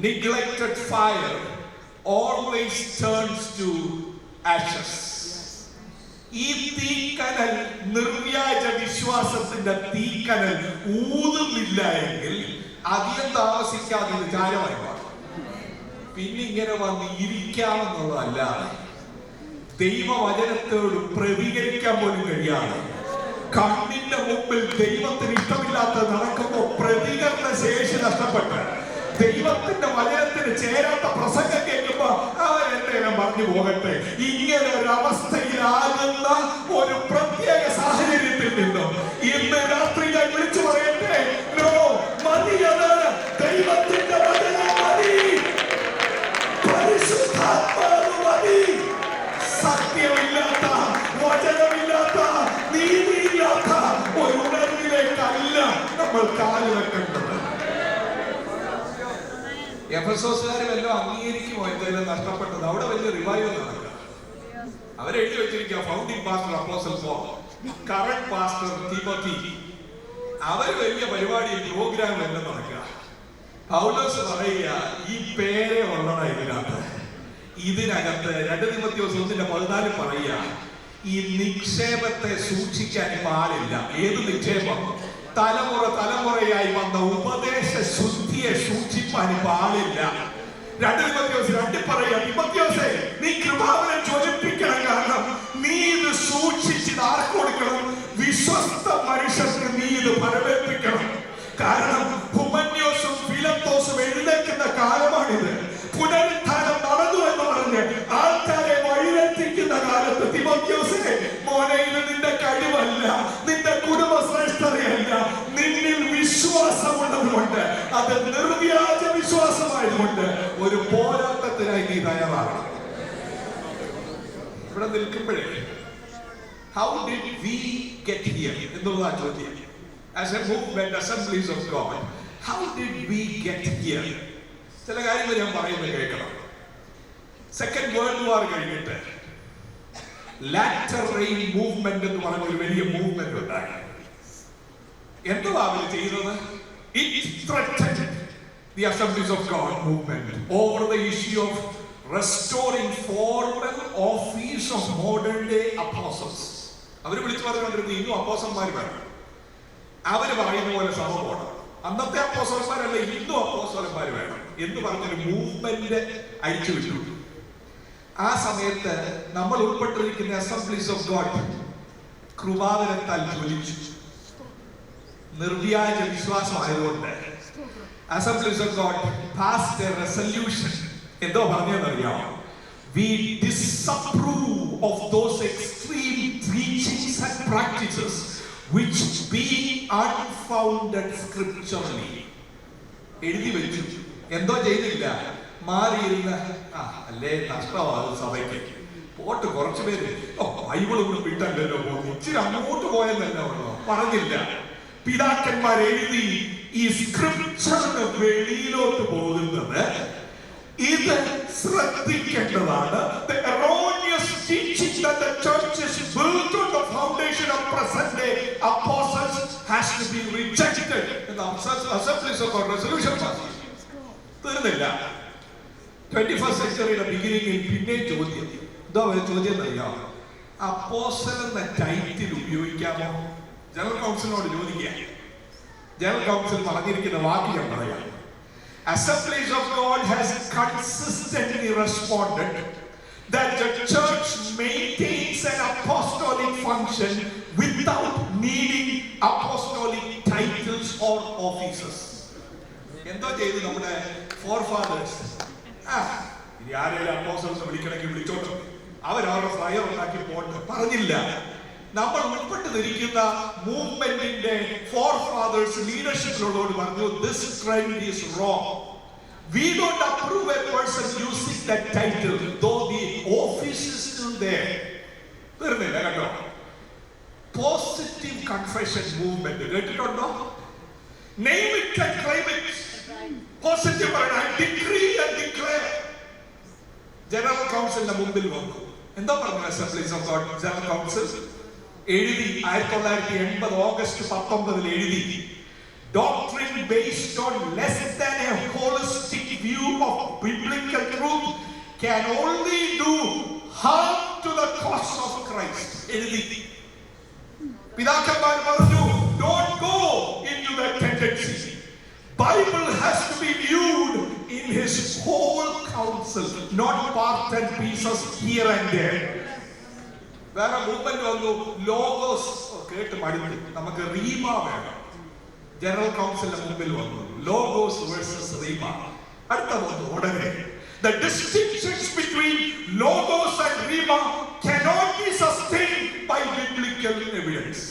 neglected fire always turns to ashes. ഈ തീക്കനൽ, നിർവ്യാജ വിശ്വാസത്തിന്റെ തീക്കനൽ ഊതുന്നില്ല എങ്കിൽ അധികം താമസിക്കാതെ ഇത് ചാരമായി മാറും. പിന്നെ ഇങ്ങനെ വന്ന് ഇരിക്കാമെന്നുള്ളതല്ല, ദൈവവചനത്തോട് പ്രതികരിക്കാൻ പോലും കഴിയാതെ കണ്ണിന്റെ മുമ്പിൽ ദൈവത്തിന് ഇഷ്ടമില്ലാത്ത നടക്കുമ്പോൾ പ്രതികരണ ശേഷി നഷ്ടപ്പെട്ട് ദൈവത്തിന്റെ വചനത്തിന് ചേരാത്ത പ്രസംഗം കേൾക്കുമ്പോ അവരെന്തെങ്കിലും പറഞ്ഞു പോകട്ടെ, ഇങ്ങനെ ഒരു അവസ്ഥയിലാകുന്ന ഒരു പ്രത്യേക സാഹചര്യത്തിൽ നിന്നും ഇന്ന് രാത്രി ഞാൻ വിളിച്ചു പറയട്ടെ, നോ, മതിയത് ദൈവത്തിന്റെ വചനം മതി, പരിശുദ്ധാത്മാവ് മതി. സത്യമില്ലാത്ത, വചനമില്ലാത്ത, നീതിയില്ലാത്ത ഒരു ഉണർവിലേക്കല്ല നമ്മൾ കാല് വെക്കേണ്ടത്. എഫെസോസുകാർ വല്ലതും അംഗീകരിക്കുമോ എന്തെങ്കിലും നഷ്ടപ്പെട്ടത്? അവിടെ വലിയ റിവൈവൽ നടക്കുക. അവരെഴുതി വെച്ചിരിക്കുക, founding pastor apostle Paul, current pastor Timothy. അവർ വലിയ പരിപാടി, പ്രോഗ്രാം എല്ലാം നടക്കുക. പൗലോസ് പറയുക, ഈ പേരെ ഉള്ളട ഇതിനകത്ത് 2 തിമോത്തിയോസ് 1:14 പറയുക, ഈ നിക്ഷേപത്തെ സൂക്ഷിക്കാൻ പാടില്ല. ഏത് നിക്ഷേപം? തലമുറ തലമുറയായി വന്ന ഉപദേശ ശുദ്ധിയെ സൂക്ഷിപ്പാൻ പാടില്ല. 2 തിമോത്തിയോസ് 2 പറയാ, തിമോത്തിയോസേ, നീ കൃപാവരം ജ്വലിപ്പിക്കണം. കാരണം നീ ഇത് സൂക്ഷിച്ചിട്ട് ആർക്ക് കൊടുക്കണം? വിശ്വസ്ത മനുഷ്യർക്ക് നീ ഇത് ഫലമേൽപ്പിക്കണം. കാരണം ഹുമന്യോസും ഫിലത്തോസും എഴുന്നേൽക്കുന്ന കാലമാണിത്. പുനരുത്ഥാനം നടന്നു എന്ന് പറഞ്ഞ് ആൾക്കാരെ വഴിതെറ്റിക്കുന്ന കാലത്ത് തിമോത്തിയോസേ, മോനെ, ഇത് നിന്റെ കഴിവല്ല, നിന്റെ കുടുംബ ശ്രേഷ്ഠതയല്ല, നിന്നിൽ വിശ്വാസമുള്ളതുകൊണ്ട്, അത് നിർവ്യാജ വിശ്വാസമായതുകൊണ്ട് ഒരു പോരാട്ടത്തിനായി നീ തയ്യാറാകണം. ഇവിടെ നിൽക്കുമ്പോഴേ how did we get here എന്നുള്ളതാ ചോദ്യം. As a movement, Assemblies of God, how did we get here? ചില കാര്യങ്ങൾ ഞാൻ പറയുന്നത് കേൾക്കണം. സെക്കൻഡ് വേൾഡ് വാർ കഴിഞ്ഞിട്ട് ലാറ്റർ റെയിൻ മൂവ്മെന്റ് എന്ന് പറഞ്ഞ ഒരു വലിയ മൂവ്മെന്റ് ഉണ്ടായി. എന്തുവാ അവർ ചെയ്തത്? It threatened the Assemblies of God movement over the issue of restoring formal office of modern day apostles. അവര് വിളിച്ചു പറഞ്ഞുകൊണ്ടിരുന്നത് ഇന്നും അപ്പോസ്തലന്മാർ വേണം, അവര് പറയുന്ന പോലെ സഭ പോകണം. അന്നത്തെ അപ്പോസ്തലന്മാരല്ല, ഇന്നും അപ്പോസ്തലന്മാർ വേണം എന്ന് പറഞ്ഞൊരു മൂവ്മെന്റ് അഴിച്ചു വിട്ടു. ആ സമയത്ത് നമ്മൾ ഉൾപ്പെട്ടിരിക്കുന്ന അസംബ്ലീസ് ഓഫ് ഗോഡ് കൃപാവരത്താൽ ജ്വലിച്ചു. നിർവ്യാജ വിശ്വാസമായതുകൊണ്ട് Assemblies of God passed a resolution. എന്തോ പറഞ്ഞതെന്നറിയാമോ? We disapprove of those extreme teachings and practices which being unfounded scripturally. എഴുതി വെച്ചു. എന്തോ ചെയ്തില്ല, മാറിയിരുന്ന അല്ലേ നഷ്ടമാകും സഭയ്ക്ക്. പോട്ട് കുറച്ചു പേര് ബൈബിളൊന്നും വിട്ടല്ലോ പോകുന്നു, ഇച്ചിരി അങ്ങോട്ട് പോയെന്നല്ല പറഞ്ഞില്ല. പിതാക്കന്മാർ എഴുതി ഈ സ്ക്രിപ്ചറിന് വെളിയിലോട്ട് പോകുന്നത് ഇത് ശ്രദ്ധിക്കേണ്ടതാണ്. The erroneous teaching that the church is built on the foundation of present day apostles has to be rejected. Assemblies of God resolution തീർന്നില്ല. 21st സെഞ്ച്വറിയുടെ ബിഗിനിങ്ങിൽ പിന്നെ ചോദ്യം എന്തോ ചോദ്യം അറിയാമോ? അപ്പോസ്തലൻ എന്ന ടൈറ്റിൽ ഉപയോഗിക്കാമോ? ജനറൽ കൗൺസിലിനോട് ചോദിക്കുക. ജനറൽ കൗൺസിൽ പറഞ്ഞിരിക്കുന്ന വാക്ക് ഞാൻ പറയാം. Assemblies of God has consistently responded that the church maintains an apostolic function without needing apostolic titles or offices. എന്തോ ചെയ്തു നമ്മുടെ ഫോർഫാദേഴ്സ്? ഇനി ആരെങ്കിലും അപ്പോസ്റ്റൽസ് വിളിക്കണമെങ്കിൽ വിളിച്ചോട്ടെ, അവരവരുടെ ഫ്ലയർ ഉണ്ടാക്കി പോട്ടെ, പറഞ്ഞില്ല. നമ്മൾ ഉൾപ്പെട്ടിരിക്കുന്ന മൂവ്മെന്റിന്റെ ഫോർഫാദേഴ്സ് ലീഡർഷിപ്പിലുള്ളവർ പറഞ്ഞു, this trend is wrong. We don't approve a person using that title, though the office is still there. തീർന്നില്ല കേട്ടോ. പോസിറ്റീവ് കൺഫെഷൻ മൂവ്മെന്റ് കേട്ടിട്ടുണ്ടോ? Name it and claim it. Positive I decree and declare. General കൗൺസിലിന്റെ മുമ്പിൽ വന്നു. എന്താ പറഞ്ഞു assemblies of God general council? എഴുതി 1980 ഓഗസ്റ്റ് 19 എഴുതി, doctrine based on less than a holistic view of biblical truth can only do harm to the cause of Christ. എഴുതി. പിതാക്കന്മാർ പറഞ്ഞു, don't go into that tendency. Bible has to be viewed in his whole counsel, not part and pieces here and there. വേറെ മൂവ്മെന്റ് വന്നു, ലോഗോസ് കേട്ട് മടുത്തു, നമുക്ക് റീമ വേണം. ജനറൽ കൗൺസിലിന്റെ മുമ്പിൽ വന്നു, ലോഗോസ് വേഴ്സസ് റീമ. അടുത്ത വന്നു ഉടനെ, the distinctions between logos and rhema cannot be sustained by biblical evidence.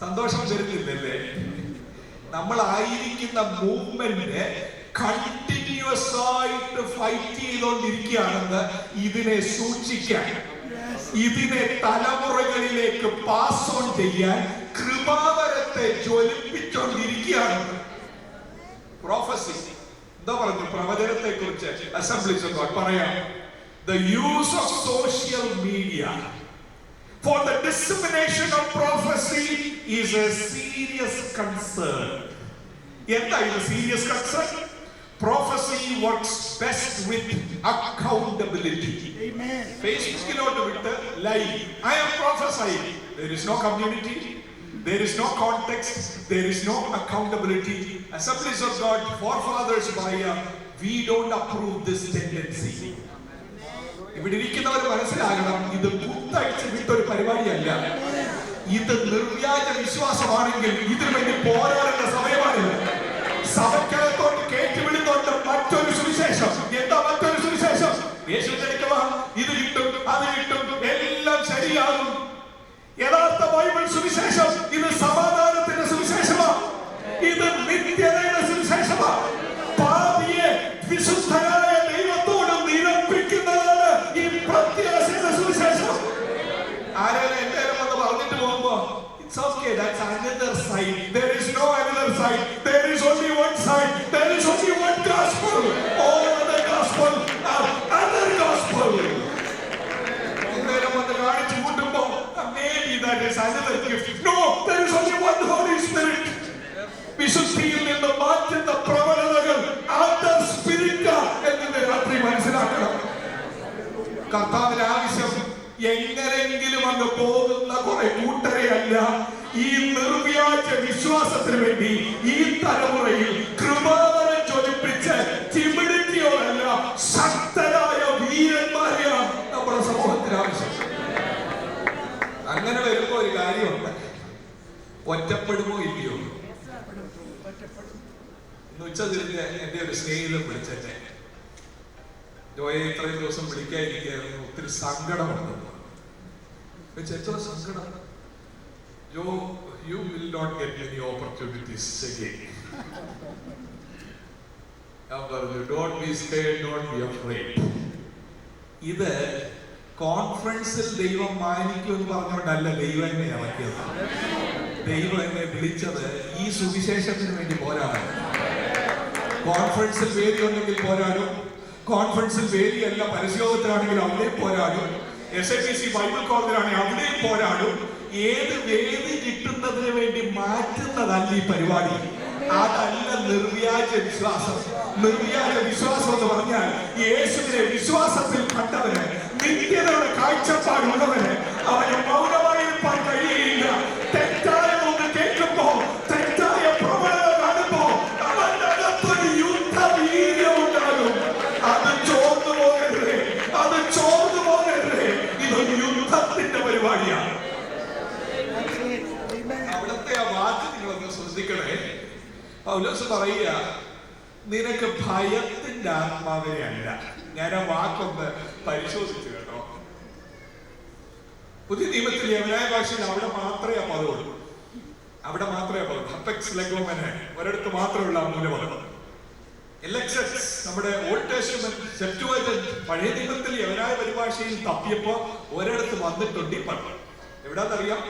സന്തോഷം തരുന്നില്ലല്ലേ? നമ്മൾ ആയിരിക്കുന്ന മൂവ്മെന്റ് കണ്ടിന്യൂസ് ആയിട്ട് ഫൈറ്റ് ചെയ്തുകൊണ്ടിരിക്കുകയാണെന്ന് ഇതിനെ സൂക്ഷിക്കാൻ, ഇതിനെ തലമുറകളിലേക്ക് പാസ് ഓൺ ചെയ്യാൻ കൃപാവരത്തെ ജ്വലിപ്പിച്ചുകൊണ്ടിരിക്കുകയാണ്. പ്രൊഫസി എന്താ പറഞ്ഞു? പ്രവചനത്തെ കുറിച്ച് അസംബ്ലീസ് ഓഫ് ഗോഡ് പറയാം, the use of social media for the dissemination of prophecy is a serious concern. എന്താ ഇത് serious concern? Prophecy works best with accountability. Amen. Facebookilottu vittu live I am prophesying, there is no community, there is no context, there is no accountability. Assemblies of God forefathers we don't approve this tendency. ഇവിടെ ഇരിക്കുന്നവർ മനസ്സിലാകണം, ഇത് പുത്തഴിച്ച് വിട്ടൊരു പരിപാടിയല്ല. ഇത് നിർവ്യാജ വിശ്വാസമാണെങ്കിൽ ഇതിനു വേണ്ടി പോരാടേണ്ട സമയമാണിത്. സഭയ്ക്കകത്തോട്ട് കയറ്റിവിടുന്നുണ്ട് മറ്റൊരു സുവിശേഷം. എന്താ മറ്റൊരു സുവിശേഷം? യേശു ജനിക്കുക, ഇത് കിട്ടും, അത് കിട്ടും, എല്ലാം ശരിയാകും. യഥാർത്ഥ ബൈബിൾ സുവിശേഷം ഇത് സമാധാനത്തിന്റെ സുവിശേഷമാണ്, ഇത് നിത്യതയുടെ സുവിശേഷമാണ്. പാപിയെ വിശുദ്ധനായ ദൈവത്തോട് നിരപ്പിക്കുന്നതാണ് ഈ പ്രത്യാശയുടെ സുവിശേഷം. ആരെങ്കിലും എന്തേലും വന്ന് പറഞ്ഞിട്ട് പോകുമ്പോ it's okay, that's another side. There is no another side. There is only one side. There is only one gospel. All other gospel are other gospel. എന്തേലും വന്ന് കാണിച്ചു കൂട്ടുമ്പോ maybe that is another gift. No, there is only one Holy Spirit. വിശുദ്ധിയിൽ നിന്ന് മാറ്റുന്ന പ്രവണതകൾ അതർ സ്പിരിറ്റ് എന്ന് രാത്രി മനസ്സിലാക്കണം. കർത്താവിന്റെ ആവശ്യം എങ്ങനെങ്കിലും അങ്ങ് പോകുന്ന കുറെ കൂട്ടരെയല്ല, ഈ നിർവ്യാജ വിശ്വാസത്തിന് വേണ്ടി ഈ തലമുറയിൽ കൃപാവരം ജ്വലിപ്പിച്ച് ചിമിടിക്കുകയല്ല ശക്തരായ വീരന്മാരെയാണ് നമ്മുടെ സമൂഹത്തിന് ആവശ്യം. അങ്ങനെ വരുമ്പോ ഒരു കാര്യമുണ്ട്, ഒറ്റപ്പെടുമോ ഇല്ലയോ? ഇന്ന് ഉച്ചതിരിഞ്ഞ് എന്റെ ഒരു സ്നേഹിതൻ വിളിച്ചെ, ജോയെ ഇത്രയും ദിവസം വിളിക്കാതിരിക്കുകയായിരുന്നു, ഒത്തിരി സങ്കടമുണ്ട്. എത്ര സങ്കടം? ജോ, you will not get many opportunities again. ഞാൻ പറഞ്ഞു, don't be scared, don't be afraid. ഇത് കോൺഫറൻസിൽ ദൈവം മാനിക്കുമെന്ന് പറഞ്ഞുകൊണ്ടല്ല ദൈവം എന്നെ ഇറക്കിയത്. ദൈവം എന്നെ വിളിച്ചത് ഈ സുവിശേഷത്തിന് വേണ്ടി പോരാടാൻ. കോൺഫറൻസിൽ വേദി ഉണ്ടെങ്കിൽ പോരാടും, കോൺഫറൻസിൽ വേദിയല്ല പരിശോധനയാണെങ്കിൽ അവിടെയും പോരാടും, SIPC ബൈബിൾ കോളേജിലാണെങ്കിൽ അവിടെയും പോരാടും. ഏത് വേദി കിട്ടുന്നതിന് വേണ്ടി മാറ്റുന്നതല്ല ഈ പരിപാടി. അതല്ല നിർവ്യാജ വിശ്വാസം. നിർവ്യാജ വിശ്വാസം എന്ന് പറഞ്ഞാൽ യേശുവിനെ വിശ്വാസത്തിൽ കണ്ടവന്, നിത്യതയുടെ കാഴ്ചപ്പാടുള്ളവന് അവന് മൗനമായിരിക്കാൻ കഴിയില്ല. തെറ്റായ ഒന്ന് കേൾക്കുമ്പോ, തെറ്റായ പ്രവണത കാണുമ്പോ അവന്റെ അകത്തൊരു യുദ്ധവീര്യം ഉണ്ടാകും. അത് ചോർന്നു പോകരുത്, അത് ചോർന്നു പോകരുത്. ഇതൊരു യുദ്ധത്തിന്റെ പരിപാടിയാണ്. അവിടുത്തെ ആ വാക്ക് നിങ്ങളൊന്ന് ശ്രദ്ധിക്കണേ. പൗലോസ് പറയുക, നിനക്ക് ഭയത്തിന്റെ ആത്മാവേ അല്ല. ഞാൻ ആ വാക്കൊന്ന് പരിശോധിച്ചു കേട്ടോ. പുതിയ നിയമത്തിൽ യവനായ ഭാഷയിൽ അവിടെ മാത്രമേ ആ പദമുള്ളൂ, അവിടെ മാത്രമേ പദം. അപ്പെക്സ് ലെഗോമന് ഒരിടത്ത് മാത്രമുള്ള മൂലപദം. എലക്സസ് നമ്മുടെ ഓൾഡ് ടെസ്റ്റമെന്റ് സെപ്റ്റുവജന്റ് പഴയ നിയമത്തിൽ യവനായ പരിഭാഷയിൽ തപ്പിയപ്പോ ഒരിടത്ത് വന്നിട്ടുണ്ട് ഈ പദം. എവിടാന്നറിയാം?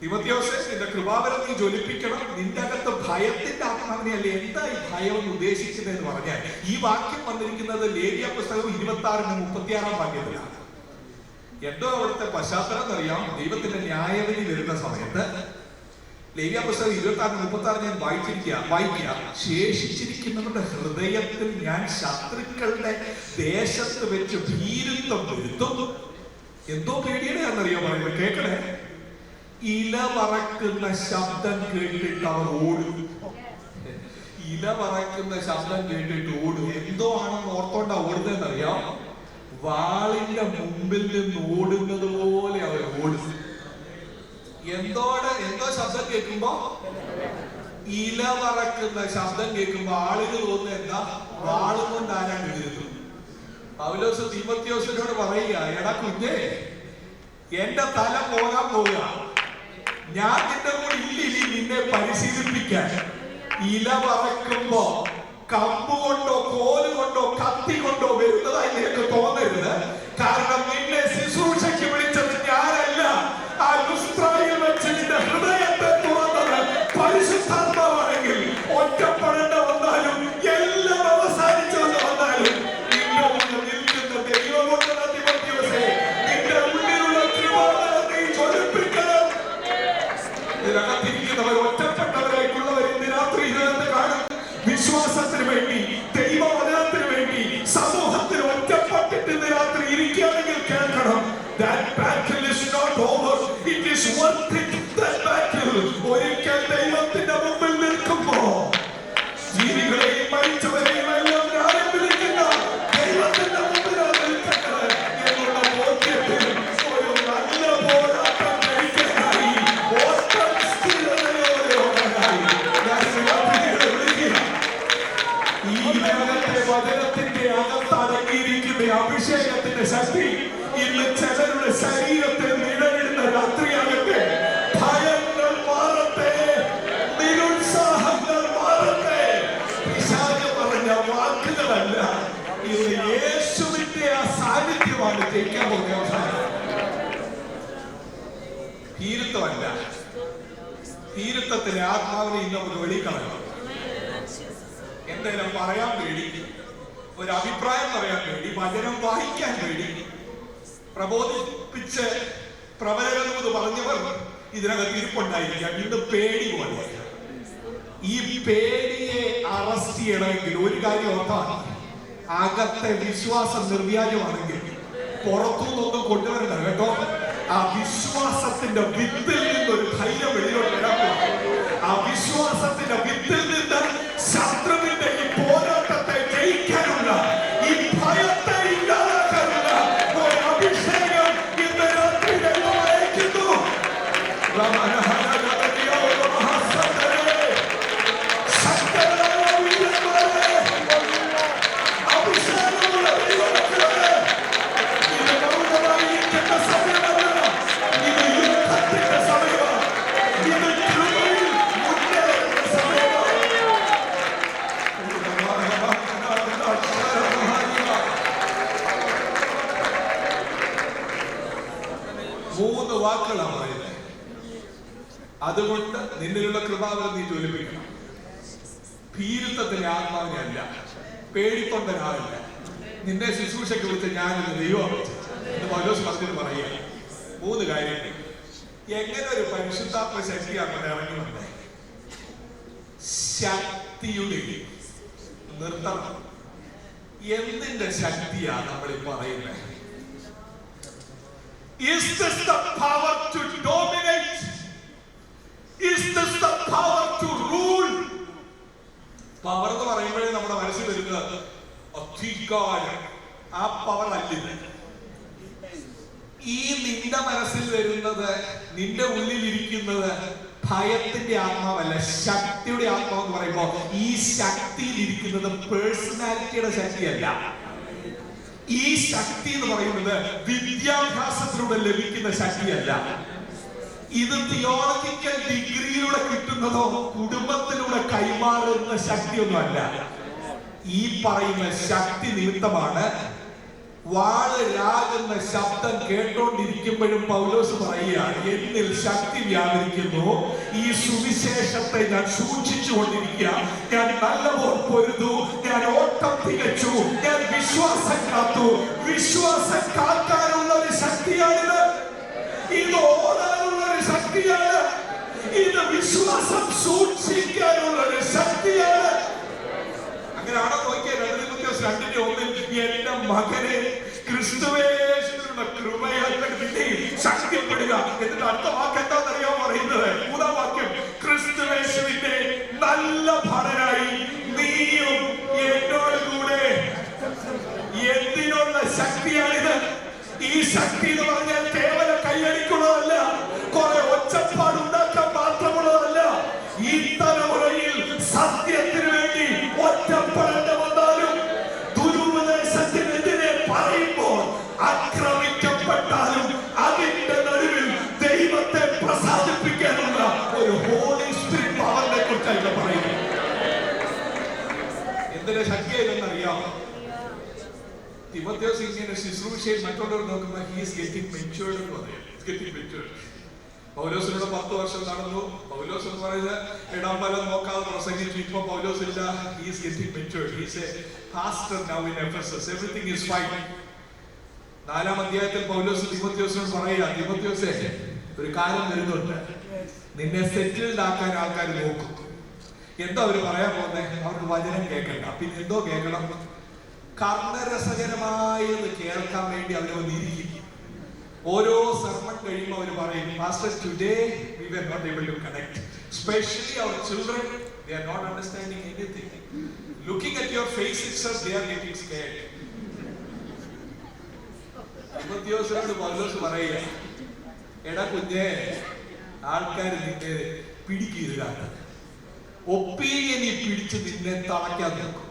തിമോത്തിയോസേ, നിന്റെ കൃപാവരം നീ ജ്വലിപ്പിക്കണം, നിന്റെ അകത്ത് ഭയത്തിന്റെ ആത്മാവിനെ അല്ലേ. എന്താ ഈ ഭയം എന്ന് ഉദ്ദേശിക്കുന്നത് എന്ന് പറഞ്ഞാൽ, ഈ വാക്യം വന്നിരിക്കുന്നത് ലേവ്യ പുസ്തകം 26-36 വാക്യത്തിലാണ്. എന്തോ അവിടുത്തെ പശ്ചാത്തലം എന്നറിയാം. ദൈവത്തിന്റെ ന്യായവിധി വരുന്ന സമയത്ത് ലേവ്യ പുസ്തകം 26-36 ഞാൻ വായിക്കുക. ശേഷിച്ചിരിക്കുന്നവരുടെ ഹൃദയത്തിൽ ഞാൻ ശത്രുക്കളുടെ ദേശത്ത് വെച്ച് ഭീരുത്വം വരുത്തും. എന്തോ പേടിയുടെയാണെന്നറിയോ പറയുന്നത്? കേൾക്കണേ. ഇല പറക്കുന്ന ശബ്ദം കേട്ടിട്ട് അവർ ഓടും. ഇല പറക്കുന്ന ശബ്ദം കേട്ടിട്ട് ഓടും. എന്തോ ആണെന്ന് ഓർത്തോണ്ടാ ഓടുന്നതെന്നറിയാം? വാളിന്റെ മുമ്പിൽ നിന്ന് ഓടുന്നത് പോലെ അവർ ഓടും. എന്തോ ശബ്ദം കേൾക്കുമ്പോ, ഇല പറക്കുന്ന ശബ്ദം കേൾക്കുമ്പോ ആളുകൾ തോന്നുന്നത് എന്താ? വാളും കൊണ്ട് ആരാണ് എഴുതുന്നത്. പൗലോസ് തീമോത്തിയോസിനോട് പറയുക, എടാ കുഞ്ഞേ, എന്റെ തല പോകാൻ പോവുക, ഞാൻ നിന്റെ കൂടെ ഇല്ല നിന്നെ പരിശീലിപ്പിക്കാൻ. ഇല പറക്കുമ്പോ കമ്പുകൊണ്ടോ കോലുകൊണ്ടോ കത്തി കൊണ്ടോ വരുന്നതായി നിനക്ക് തോന്നരുത്. കാരണം നിന്നെ ശുശ്രൂഷയ്ക്ക് വിളിച്ചത് ഞാനല്ല. ആ ലുസ്ത്രയിൽ വെച്ച് നിന്റെ ഹൃദയത്തെ തുറന്നത് പരിശുദ്ധാത്മാവാണെങ്കിൽ, ഒറ്റപ്പെടേണ്ട വന്നാലും എല്ലാം അവസാനിച്ചെന്ന് വന്നാലും നിന്റെ മുന്നിൽ നിൽക്കുന്ന ദൈവമുണ്ട്. നിന്റെ ഉള്ളിലുള്ള കൃപാവരം നീ ജ്വലിപ്പിക്കണം. ഇതിനകത്തിരിക്കുന്നവർ ഒറ്റപ്പെട്ടവരായിട്ടുള്ളവർ ഇന്ന് രാത്രി ഇതിനകത്ത് കാണും. വിശ്വാസത്തിന് വേണ്ടി, ദൈവവചനത്തിന് വേണ്ടി സമൂഹത്തിൽ ഒറ്റപ്പെട്ടിട്ട് ഇന്ന് രാത്രി ഇരിക്കുകയാണെങ്കിൽ കേൾക്കണം. That battle is not over. It is worth it. That battle. ഒരിക്കൽ ദൈവത്തിന്റെ മുമ്പിൽ നിൽക്കുമ്പോ ജീവികളെയും മരിച്ചവരെയും എല്ലാം ന്യായം വിധിക്കുന്ന ദൈവത്തിന്റെ മുമ്പിലാണ് നിൽക്കുന്നത് എന്നുള്ള ബോധ്യത്തിൽ ഒരു നല്ല പോരാട്ടം കഴിക്കാനായി ഓട്ടം സ്ഥിരതയോടെ ഓടാനായി ഈ ലോകത്തെ വചനത്തിന്റെ അകത്തടങ്ങിയിരിക്കുന്ന അഭിഷേകത്തിന്റെ ശക്തി ഇന്ന് ചിലരുടെ ശരീരത്തിൽ നിഴലിടുന്ന രാത്രിയാകട്ടെ. ഭയങ്ങൾ മാറട്ടെ, നിരുത്സാഹങ്ങൾ മാറട്ടെ. പിശാച് പറഞ്ഞ വാക്കുകളല്ല, ഇത് യേശുവിന്റെ ആ സാന്നിധ്യമാണ് ജയിക്കാൻ പോകുന്ന അവസാനം. ഭീരുത്വമല്ല, ഭീരുത്വത്തിന്റെ ആത്മാവിനെ ഇന്ന് നമുക്ക് വെളിക്കളയണം. എന്തെങ്കിലും പറയാൻ പേടി, ഒരു അഭിപ്രായം പറയാൻ പേടി, വചനം വായിക്കാൻ പേടി, പ്രബോധിപ്പിച്ച് പ്രവചനം പറഞ്ഞവർ ഇതിനകത്ത് ഇരിപ്പുണ്ടായിരിക്കാം. ഇന്ന് പേടി പോലെ. ഈ പേടിയെ അറസ്റ്റ് ചെയ്യണമെങ്കിൽ ഒരു കാര്യം ഓർത്താൽ, അകത്തെ വിശ്വാസം നിർവ്യാജമാണെങ്കിൽ പുറത്തുനിന്നൊന്നും കൊണ്ടുവരണ്ട കേട്ടോ. ആ വിശ്വാസത്തിന്റെ വിത്തിൽ നിന്നൊരു ധൈര്യം വെളിയോട്ട് വരാൻ പോകും. ആ വിശ്വാസത്തിന്റെ വിത്തിൽ നിന്ന് ശത്രുവിന്റെ ഈ പോരാട്ടത്തെ ജയിക്കാനുള്ള, ഈ ഭയത്തെ ഇല്ലാതാക്കാനുള്ള ഒരു അഭിഷേകം ഇന്ന് രാത്രി ദൈവം അയക്കുന്നു. മൂന്ന് വാക്കുകളാണ് പറയുന്നത്. അതുകൊണ്ട് നിന്നിലുള്ള കൃപാവരം നീ ജ്വലിപ്പിക്കണം. ഭീരുത്വത്തിന്റെ ആത്മാവിനെ അല്ല, പേടിക്കൊണ്ടനാവില്ല. നിന്നെ ശുശ്രൂഷയ്ക്ക് വിളിച്ച് ഞാനൊരു ദൈവം എന്ന് പൗലോസ് പറഞ്ഞിട്ട് പറയുക. മൂന്ന് കാര്യങ്ങൾ. എങ്ങനെ ഒരു പരിശുദ്ധാത്മ ശക്തിയാണ് ഇറങ്ങി വന്നത്? ശക്തിയുടെ നിർത്തണം. എന്തിന്റെ ശക്തിയാണ് നമ്മൾ ഈ പറയുന്നത്? Is this the power to dominate? Is this the power to rule? Power എന്ന് പറയുമ്പോഴേ നമ്മുടെ മനസ്സിൽ വരുന്നത് അധികാരം. ആ പവർ അല്ല. ഈ നിന്റെ മനസ്സിൽ വരുന്നത്, നിന്റെ ഉള്ളിലിരിക്കുന്നത് ഭയത്തിന്റെ ആത്മാവല്ല, ശക്തിയുടെ ആത്മാവ് എന്ന് പറയുമ്പോൾ ഈ ശക്തിയിൽ ഇരിക്കുന്നത് പേഴ്സണാലിറ്റിയുടെ ശക്തിയല്ല. ഈ ശക്തി എന്ന് പറയുന്നത് വിദ്യാഭ്യാസത്തിലൂടെ ലഭിക്കുന്ന ശക്തിയല്ല. ഇത് തിയോളജിക്കൽ ഡിഗ്രിയിലൂടെ കിട്ടുന്നതോ കുടുംബത്തിലൂടെ കൈമാറുന്ന ശക്തിയൊന്നുമല്ല. ഈ പറയുന്ന ശക്തി നിമിത്തമാണ് വാള് രാകുന്ന ശബ്ദം കേട്ടോണ്ടിരിക്കുമ്പോഴും പൗലോസ് പറയുകയാണ്, എന്നിൽ ശക്തി വ്യാപരിക്കുന്നു, ഈ സുവിശേഷത്തെ ഞാൻ സൂക്ഷിച്ചുകൊണ്ടിരിക്കുക, ഞാൻ നല്ലപോലെ പൊരുതു, ഞാൻ ഓട്ടം തികച്ചു, ഞാൻ വിശ്വാസം കാത്തു. വിശ്വാസം കാക്കാനുള്ള ഒരു ശക്തിയാണിത്. ഇത് ഓടാനുള്ള ഒരു ശക്തിയാണ്. ഇത് വിശ്വാസം സൂക്ഷിക്കാനുള്ള ഒരു ശക്തിയാണ്. അങ്ങനെയാണോ നോക്കിയാൽ 2:2 എന്റെ മകനെ ക്രിസ്തുവേശുവിനുള്ള കൃപയാൽ പിന്നെയും ശക്തിപ്പെടുക. എന്നിട്ട് അടുത്ത വാക്ക് എന്താണെന്നറിയാൻ പറയുന്നത്? 3-ാം വാക്യം, ക്രിസ്തുവേശുവിന്റെ നല്ല ഭടനായി നീയും എന്നോട് കൂടെ. എന്തിനുള്ള ശക്തിയാണിത്? ഈ ശക്തി എന്ന് പറഞ്ഞാൽ കേവലം കൈയടിക്കുള്ളതല്ല, കുറെ ഒച്ചപ്പാടുണ്ടാക്കാൻ മാത്രമുള്ളതല്ല. ഈ തലമുറയിൽ സത്യത്തിന് വേണ്ടി ഒറ്റപ്പെടേണ്ടി വന്നാലും, ദുരുപദേശത്തിനെതിരെ പറയുമ്പോൾ ആക്രമിക്കപ്പെട്ടാലും അതിന്റെ നടുവിൽ ദൈവത്തെ പ്രസാദിപ്പിക്കാനുള്ള ഒരു ഹോളി സ്പിരിറ്റ് പവറിനെ കുറിച്ചാണ് പറയുന്നത്. എന്തിന്റെ ശക്തിയെന്നറിയാമോ? തിമോഥെയോസ് ഇങ്ങനെ ശുശ്രൂഷയിൽ മറ്റുള്ളവർ നോക്കുമ്പോൾ he is getting matured എന്ന് പറയും. പൗലോസിനോട് 10 വർഷം നടന്നു. പൗലോസ് എന്ന് പറയുന്നത് ഇടം വലം നോക്കാതെ പ്രസംഗിച്ചു. ഇപ്പൊ പൗലോസ് ഇല്ല. he is getting matured. he is a pastor now in Ephesus. everything is fine. 4-ാം അധ്യായത്തിൽ പൗലോസ് തിമോഥെയോസിനോട് പറയുക, തിമോഥെയോസേ, ഒരു കാലം വരുന്നുണ്ട്, നിന്നെ സെറ്റിൽഡ് ആക്കാൻ ആൾക്കാർ നോക്കും. എന്താ അവർ പറയാൻ പോകുന്നത്? അവർക്ക് വചനം കേൾക്കണ്ട. പിന്നെ എന്തോ കേൾക്കണം? കർണരസകരമായത് കേൾക്കാൻ വേണ്ടി അവർ വന്നിരിക്കും. ഓരോ സർമൺ കഴിയുമ്പോൾ അവർ പറയും, Pastor, today we were not able to connect. Especially our children, they are not understanding anything. Looking at your face itself, they are getting scared. തിമോഥെയോസിനോട് പൗലോസ് പറയുക, എടാ കുഞ്ഞേ, ആൾക്കാർ നിന്നെ പിടിക്കുകയാണ്, ഒപ്പീനിയൻ പിടിച്ച് നിന്നെ തളയ്ക്കാൻ നോക്കും,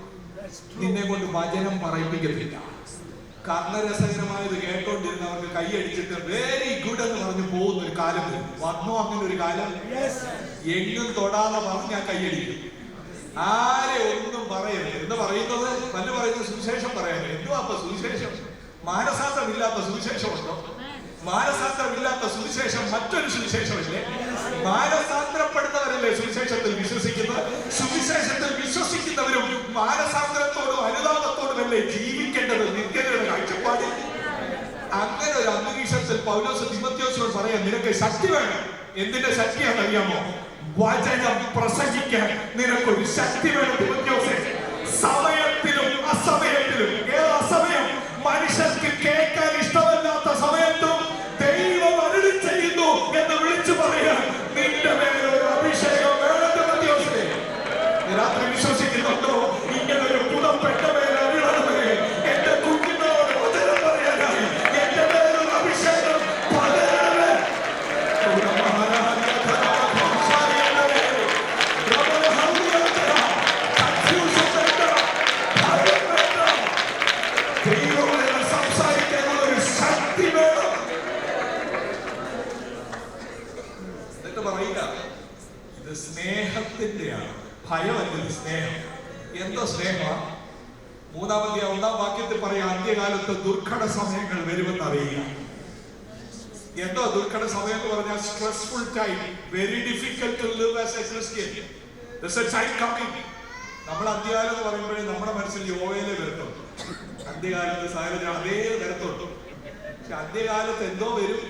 നിന്നെ കൊണ്ട് വചനം പറയിപ്പിക്കത്തില്ല. കർണരസകരമായത് കേട്ടോണ്ടിരുന്നവർക്ക് കൈയടിച്ചിട്ട് വെരി ഗുഡ് എന്ന് പറഞ്ഞു പോകുന്ന ഒരു കാലം വരും. വന്നോ അങ്ങനെ ഒരു കാലം? എങ്ങും തൊടാതെ പറഞ്ഞാൽ കൈയടിക്കും. ആരെ ഒന്നും പറയരുത് എന്ന് പറയുന്നത് പല പറയുന്നത് സുവിശേഷം പറയരുത്. എന്തുവാ അപ്പൊ സുവിശേഷം? മാനസാന്തരമില്ലാത്ത സുവിശേഷമുണ്ടോ? മാനസാന്തരമില്ലാത്ത സുവിശേഷം മറ്റൊരു സുവിശേഷമല്ലേ? മാനസാന്തരപ്പെടുന്നവരല്ലേ സുവിശേഷത്തിൽ വിശ്വസിക്കുന്നത്? സുവിശേഷത്തിൽ വിശ്വസിക്കുന്നവരും മാനസാന്തരത്തോടും അനുതാപത്തോടുമല്ലേ ജീവിക്കേണ്ടത് നിത്യതയുടെ കാഴ്ചപ്പാടിൽ. അങ്ങനെ ഒരു അന്തരീക്ഷത്തിൽ പൗലോസ് തിമോഥെയോസിനോട് പറയാം, നിനക്ക് ശക്തി വേണം. എന്തിന്റെ ശക്തിയാണെന്ന് അറിയാമോ? വചനം പ്രസംഗിക്കാൻ നിനക്കൊരു ശക്തി വേണം തിമോഥെയോസേ. സമയത്തിലും അസമയത്തിലും. ഏത് അസമയം? മനുഷ്യർക്ക് കേൾക്കാൻ ഇഷ്ടമല്ല, രാത്രി വിശ്വസിക്കുന്നുണ്ടോ? ഇങ്ങനെ ഒരു പുതപ്പെട്ട മേൽ അറിയണമേ, എന്റെ കുഞ്ഞിനോട് വചനം പറയാനായി എന്റെ മേലൊരു അഭിഷേകം പകരണമേ. സംസാരിക്കാനുള്ള ഒരു ശക്തി വേണം. എന്നിട്ട് പറയില്ല, ഇത് സ്നേഹത്തിന്റെയാണ്, ഭയമല്ല, ഇത് സ്നേഹം. എന്തോ സ്നേഹമാണ്? 1 വാക്യത്തിൽ പറയാം, അന്ത്യകാലത്ത് ദുർഘട സമയങ്ങൾ വരുമെന്ന് അറിയുക. എന്തോ ദുർഘട സമയം എന്ന് പറഞ്ഞാൽ stressful time, very difficult to live as a Christian. There's a time coming. നമ്മൾ അന്ത്യകാലം എന്ന് പറയുമ്പോഴേ നമ്മുടെ മനസ്സിൽ യോവേലെ വരത്തുള്ളൂ. അന്ത്യകാലത്ത് സാഹചര്യം അതേ വരത്തുള്ളൂ. പക്ഷെ അന്ത്യകാലത്ത് എന്തോ വരും,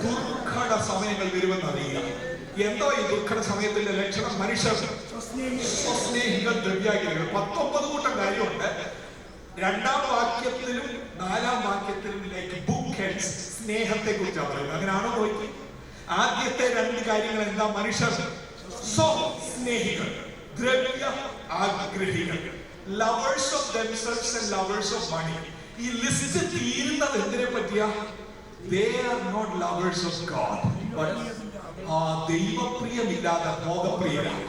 ദുർഘട സമയങ്ങൾ വരുമെന്ന് അറിയുക. എന്തോ ഈ ദുർഘട സമയത്തിന്റെ ലക്ഷണം? മനുഷ്യർ സ്വസ്നേഹികൾ, ദ്രവ്യാഗ്രഹികൾ. 19 കൂട്ടം കാര്യമുണ്ട്. 2 വാക്യത്തിലും 4 വാക്യത്തിലും ബുക്ക് ഹെഡ്സ് സ്നേഹത്തെ കുറിച്ചാണ് പറയുന്നത്. അങ്ങനെയാണോ നോക്കി? ആദ്യത്തെ 2 കാര്യങ്ങൾ എന്താ? മനുഷ്യർ സ്വസ്നേഹികൾ, ദ്രവ്യ ആഗ്രഹികൾ, lovers of themselves and lovers of money. ഈ ലിസ്റ്റ് തീരുന്നത് എന്തിനെ പറ്റിയാ? They are not lovers of God, but ദൈവപ്രിയമില്ലാതെ ഭോഗപ്രിയരാണ്.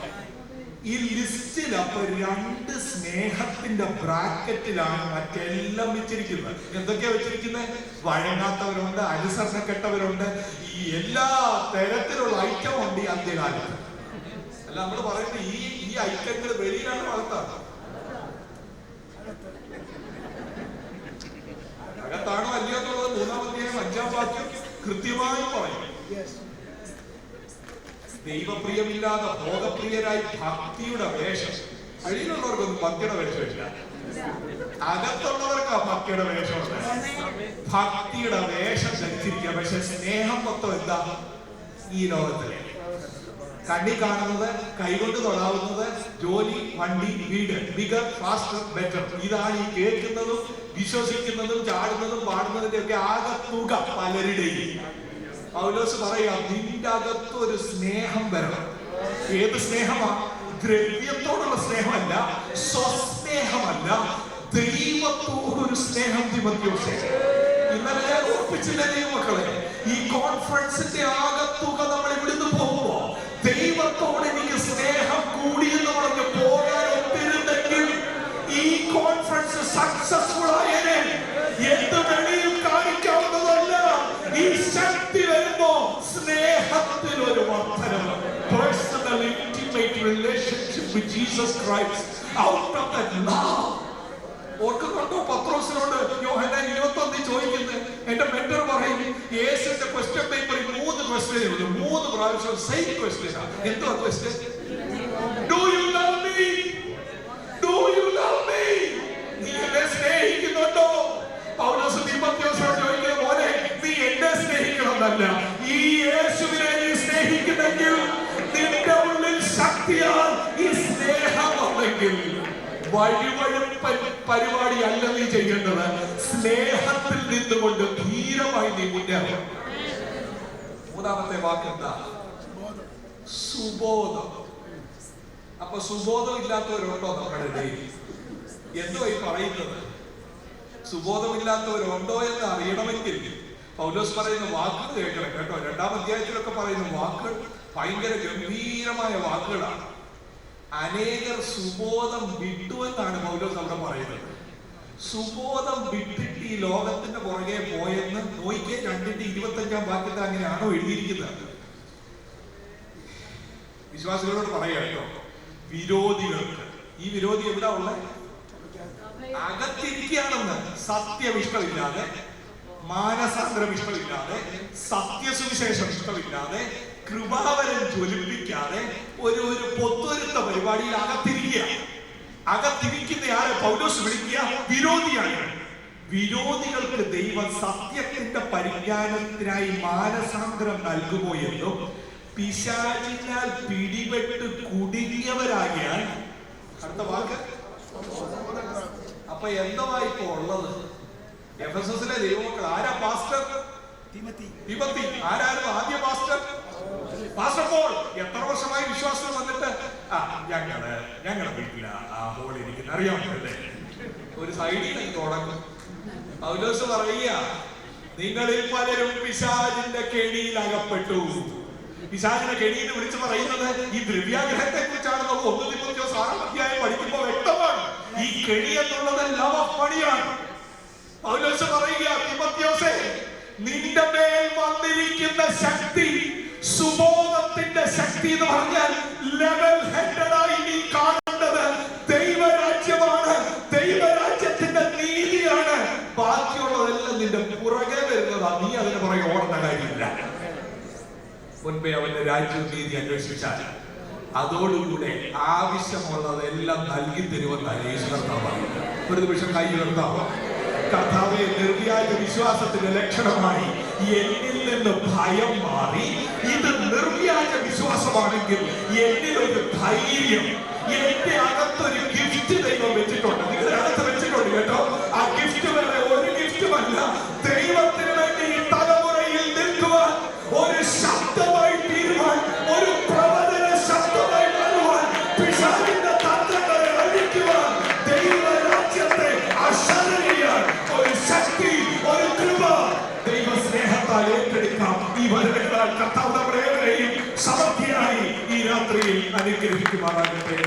ഈ ലിസ്റ്റിൽ അപ്പൊ 2 സ്നേഹത്തിന്റെ ബ്രാക്കറ്റിലാണ് മറ്റെല്ലാം വെച്ചിരിക്കുന്നത്. എന്തൊക്കെയാ വെച്ചിരിക്കുന്നത്? വഴങ്ങാത്തവരുണ്ട്, അനുസരണക്കെട്ടവരുണ്ട്, ഈ എല്ലാ തരത്തിലുള്ള ഐറ്റം ഉണ്ട് ഈ അന്ത്യകാലത്ത്. അല്ല, നമ്മൾ പറയുന്നത് ഈ ഐറ്റങ്ങൾ വെളിയിലാണ് വളർത്താറ്. അകത്താണോ അല്ലയോ എന്നുള്ളത് 3-ാം അധ്യായം 5-ാം വാക്യം കൃത്യമായി പറയും. ദൈവപ്രിയമില്ലാതെ ഭോഗപ്രിയരായി ഭക്തിയുടെ വേഷം. അഴിയിലുള്ളവർക്കൊന്നും ഭക്തിയുടെ വേഷമില്ല, അകത്തുള്ളവർക്ക് ആ ഭക്തിയുടെ വേഷമുണ്ട്. ഭക്തിയുടെ വേഷം ധരിച്ചിരിക്കുക. പക്ഷെ സ്നേഹം മൊത്തം എന്താ? ഈ ലോകത്തിലെ കണ്ണി കാണുന്നത്, കൈകൊണ്ട് തൊടാവുന്നത്, ജോലി, വണ്ടി, വീട്, ബിഗർ, ഫാസ്റ്റർ, ബെറ്റർ. ഇതാണ് ഈ കേൾക്കുന്നതും വിശ്വസിക്കുന്നതും ചാടുന്നതും പാടുന്നതിന്റെ ഒക്കെ ആകെ തുക പലരുടെയും. പൗലോസ് പറയാ, നിന്റെ അകത്ത് ഒരു സ്നേഹം വരണം. ഏത് സ്നേഹമാ? ദ്രവ്യത്തോടുള്ള സ്നേഹമല്ല, സ്വസ്നേഹമല്ല, ദൈവത്തോടൊരു സ്നേഹം. തിമോഥെയോസേ, ഇന്നലെ ഞാൻ ഓർപ്പിച്ചില്ല ദൈവമക്കളെ, ഈ കോൺഫറൻസിന്റെ ആകത്തുക നമ്മൾ ഇവിടുന്ന് പോകുമ്പോ ദൈവത്തോട് എനിക്ക് സ്നേഹം കൂടിയെന്ന് പറഞ്ഞ് പോകാൻ ഒത്തിരുന്നെങ്കിൽ ഈ കോൺഫറൻസ് സക്സസ്ഫുൾ ആയനെ. എന്ത് വെളിയിൽ കാണിക്കാവുന്നതല്ല. ഈ ശക്തി വരുമ്പോ സ്നേഹത്തിൽ ഒരു വർദ്ധനവ്. Personal intimate relationship with Jesus Christ. Out of that love. ഓർക്കുന്നുണ്ടോ? പത്രോസിനോട് യോഹന്നാൻ 21 ചോദിക്കുന്നത്, എന്റെ മെന്റർ പറയും, യേശുവിന്റെ ക്വസ്റ്റ്യൻ പേപ്പറിൽ 3 ക്വസ്റ്റ്യൻ എഴുതും. 3 പ്രാവശ്യം സെയിം ക്വസ്റ്റ്യൻ. എന്തോ question? Do you love me? Do you love me? നീ എന്നെ സ്നേഹിക്കുന്നുണ്ടോ? പൗലോസ് തിമോഥെയോസിനോട് ചോദിക്കുന്നത്, മോനെ, നീ എന്നെ സ്നേഹിക്കണമെന്നല്ല, ഈ യേശുവിനെ നീ സ്നേഹിക്കുന്നെങ്കിൽ നിന്റെ ഉള്ളിൽ ശക്തിയാൽ ഈ സ്നേഹം ഉണ്ടെങ്കിൽ പരിപാടി അല്ല നീ ചെയ്യേണ്ടത്. സ്നേഹത്തിൽ നിന്നുകൊണ്ട് ധീരമായി നീ മുന്നേറണം. 3-ാമത്തെ വാക്ക് എന്താ? സുബോധം. അപ്പൊ സുബോധം ഇല്ലാത്തവരുണ്ടോ നമ്മുടെ ഇടയിൽ? എന്തോ ഈ പറയുന്നത്? സുബോധമില്ലാത്തവരുണ്ടോ എന്ന് അറിയണമെങ്കിൽ പൗലോസ് പറയുന്ന വാക്കുകൾ കേൾക്കണം കേട്ടോ. 2-ാം അധ്യായത്തിലൊക്കെ പറയുന്ന വാക്കുകൾ ഭയങ്കര ഗംഭീരമായ വാക്കുകളാണ്. അനേകർ സുബോധം വിട്ടു എന്നാണ് പൗലോസ് അവിടെ പറയുന്നത്. സുബോധം വിട്ടിട്ട് ഈ ലോകത്തിന്റെ പുറകെ പോയെന്ന് നോയിക്കെ 2-ന്റെ 25-ാം വാക്യത്തിൽ അങ്ങനെയാണോ എഴുതിയിരിക്കുന്നത്? വിശ്വാസികളോട് പറയാ കേട്ടോ, വിരോധികൾക്ക്. ഈ വിരോധി എവിടെ ഉള്ള? അകത്തിരിക്കുകയാണെന്ന്. സത്യം ഇഷ്ടമില്ലാതെ, മാനസാന്തരം ഇഷ്ടമില്ലാതെ, സത്യസുവിശേഷം ഇഷ്ടമില്ലാതെ, കൃപാവരം ജ്വലിപ്പിക്കാതെ ഒരു പൊത്തുവരുത്ത പരിപാടിയിൽ അകത്തിരിക്കുക. അകത്തിരിക്കുന്ന ആരെ പൗലോസ് വിളിക്കുക? വിരോധിയാണ്. വിരോധികൾക്ക് ദൈവം സത്യത്തിന്റെ പരിജ്ഞാനത്തിനായി മാനസാന്തരം നൽകുമോ എന്നും പിശാചിനാൽ പിടിപെട്ട് കുടുങ്ങിയവരാകിയാൽ. അടുത്ത വാക്ക്. അപ്പൊ എന്തുവാ ഇപ്പൊ ഉള്ളത്? എഫെസസിലെ ദൈവമക്കൾ ആരാ പാസ്റ്റർ? തിമോത്തി. ആരായിരുന്നു ആദ്യ പാസ്റ്റർ? Pastor Paul. എത്ര വർഷമായി വിശ്വാസം വന്നിട്ട്? ഞങ്ങളുടെ വീട്ടില ആ ഹോൾ ഇരിക്കുന്ന അറിയാമല്ലേ, ഒരു സൈഡിൽ തുടങ്ങും. പൗലോസ് പറയുക, നിങ്ങളിൽ പലരും പിശാചിന്റെ കെണിയിൽ അകപ്പെട്ടു. പിശാചിന്റെ കെണിയിൽ വിളിച്ചു പറയുന്നത് ഈ ദ്രവ്യാഗ്രഹത്തെ കുറിച്ചാണ്. 1 തിമോഥെയോസ് 6 അധ്യായം പഠിക്കുമ്പോൾ വ്യക്തമാണ് ഈ കെണി എന്നുള്ളത് ലവ് ഓഫ് മണിയാണ്. പൗലോസ് പറയുക, തിമോഥെയോസേ, നിന്റെ മേൽ വന്നിരിക്കുന്ന ശക്തി സുബോധത്തിന്റെ ശക്തി എന്ന് പറഞ്ഞാൽ ലെവൽ ഹെഡഡായി നീ കാണേണ്ടത് ദൈവരാജ്യമാണ്, ദൈവരാജ്യത്തിന്റെ നീതിയാണ്. ബാക്കിയുള്ളതെല്ലാം നിന്റെ പുറകെ വരുന്നതാ, നീ അതിന് പുറകെ ഓടുന്ന കാര്യമില്ല. മുൻപേ അവന്റെ രാജ്യവും നീതി അന്വേഷിച്ചാൽ അതോടുകൂടെ ആവശ്യമുള്ളതെല്ലാം നൽകി തരുമെന്നാണ് യേശു കർത്താവ് പറയുന്നത്. ഒരു നിമിഷം കൈ ഉയർത്താവോ. കർത്താവെ, നിർവ്യാജ വിശ്വാസത്തിന്റെ ലക്ഷണമായി എന്നിൽ നിന്ന് ഭയം മാറി ഇത് നിർവ്യാജ വിശ്വാസമാണെങ്കിൽ എന്നിലൊരു ധൈര്യം, എന്റെ അകത്തൊരു ഗിഫ്റ്റ് ദൈവം വെച്ചിട്ടുണ്ട്. നിങ്ങളുടെ അകത്ത് വെച്ചിട്ടുണ്ട് കേട്ടോ. ആ ഗിഫ്റ്റ് വേറെ ഒരു ഗിഫ്റ്റുമല്ല, ദൈവത്തിന് വേണ്ടി ഈ തലമുറയിൽ നിൽക്കുവാൻ, ഒരു ശബ്ദമായി തീരുവാൻ, ഒരു പ്രവചന ശബ്ദമായി മാറുവാൻ, പിശാചിന്റെ തന്ത്രങ്ങളെ അഴിക്കുവാൻ, ദൈവരാജ്യത്തെ അശരണീയാൻ ഒരു ശക്തി, ഒരു കൃപ ദൈവ സ്നേഹത്താൽ ഏറ്റെടുക്കാം. ഈ വചനങ്ങളാൽ കർത്താവ് നമ്മളേവരെയും സമൃദ്ധിയായി ഈ രാത്രിയിൽ അനുഗ്രഹിക്കുമാറാകട്ടെ.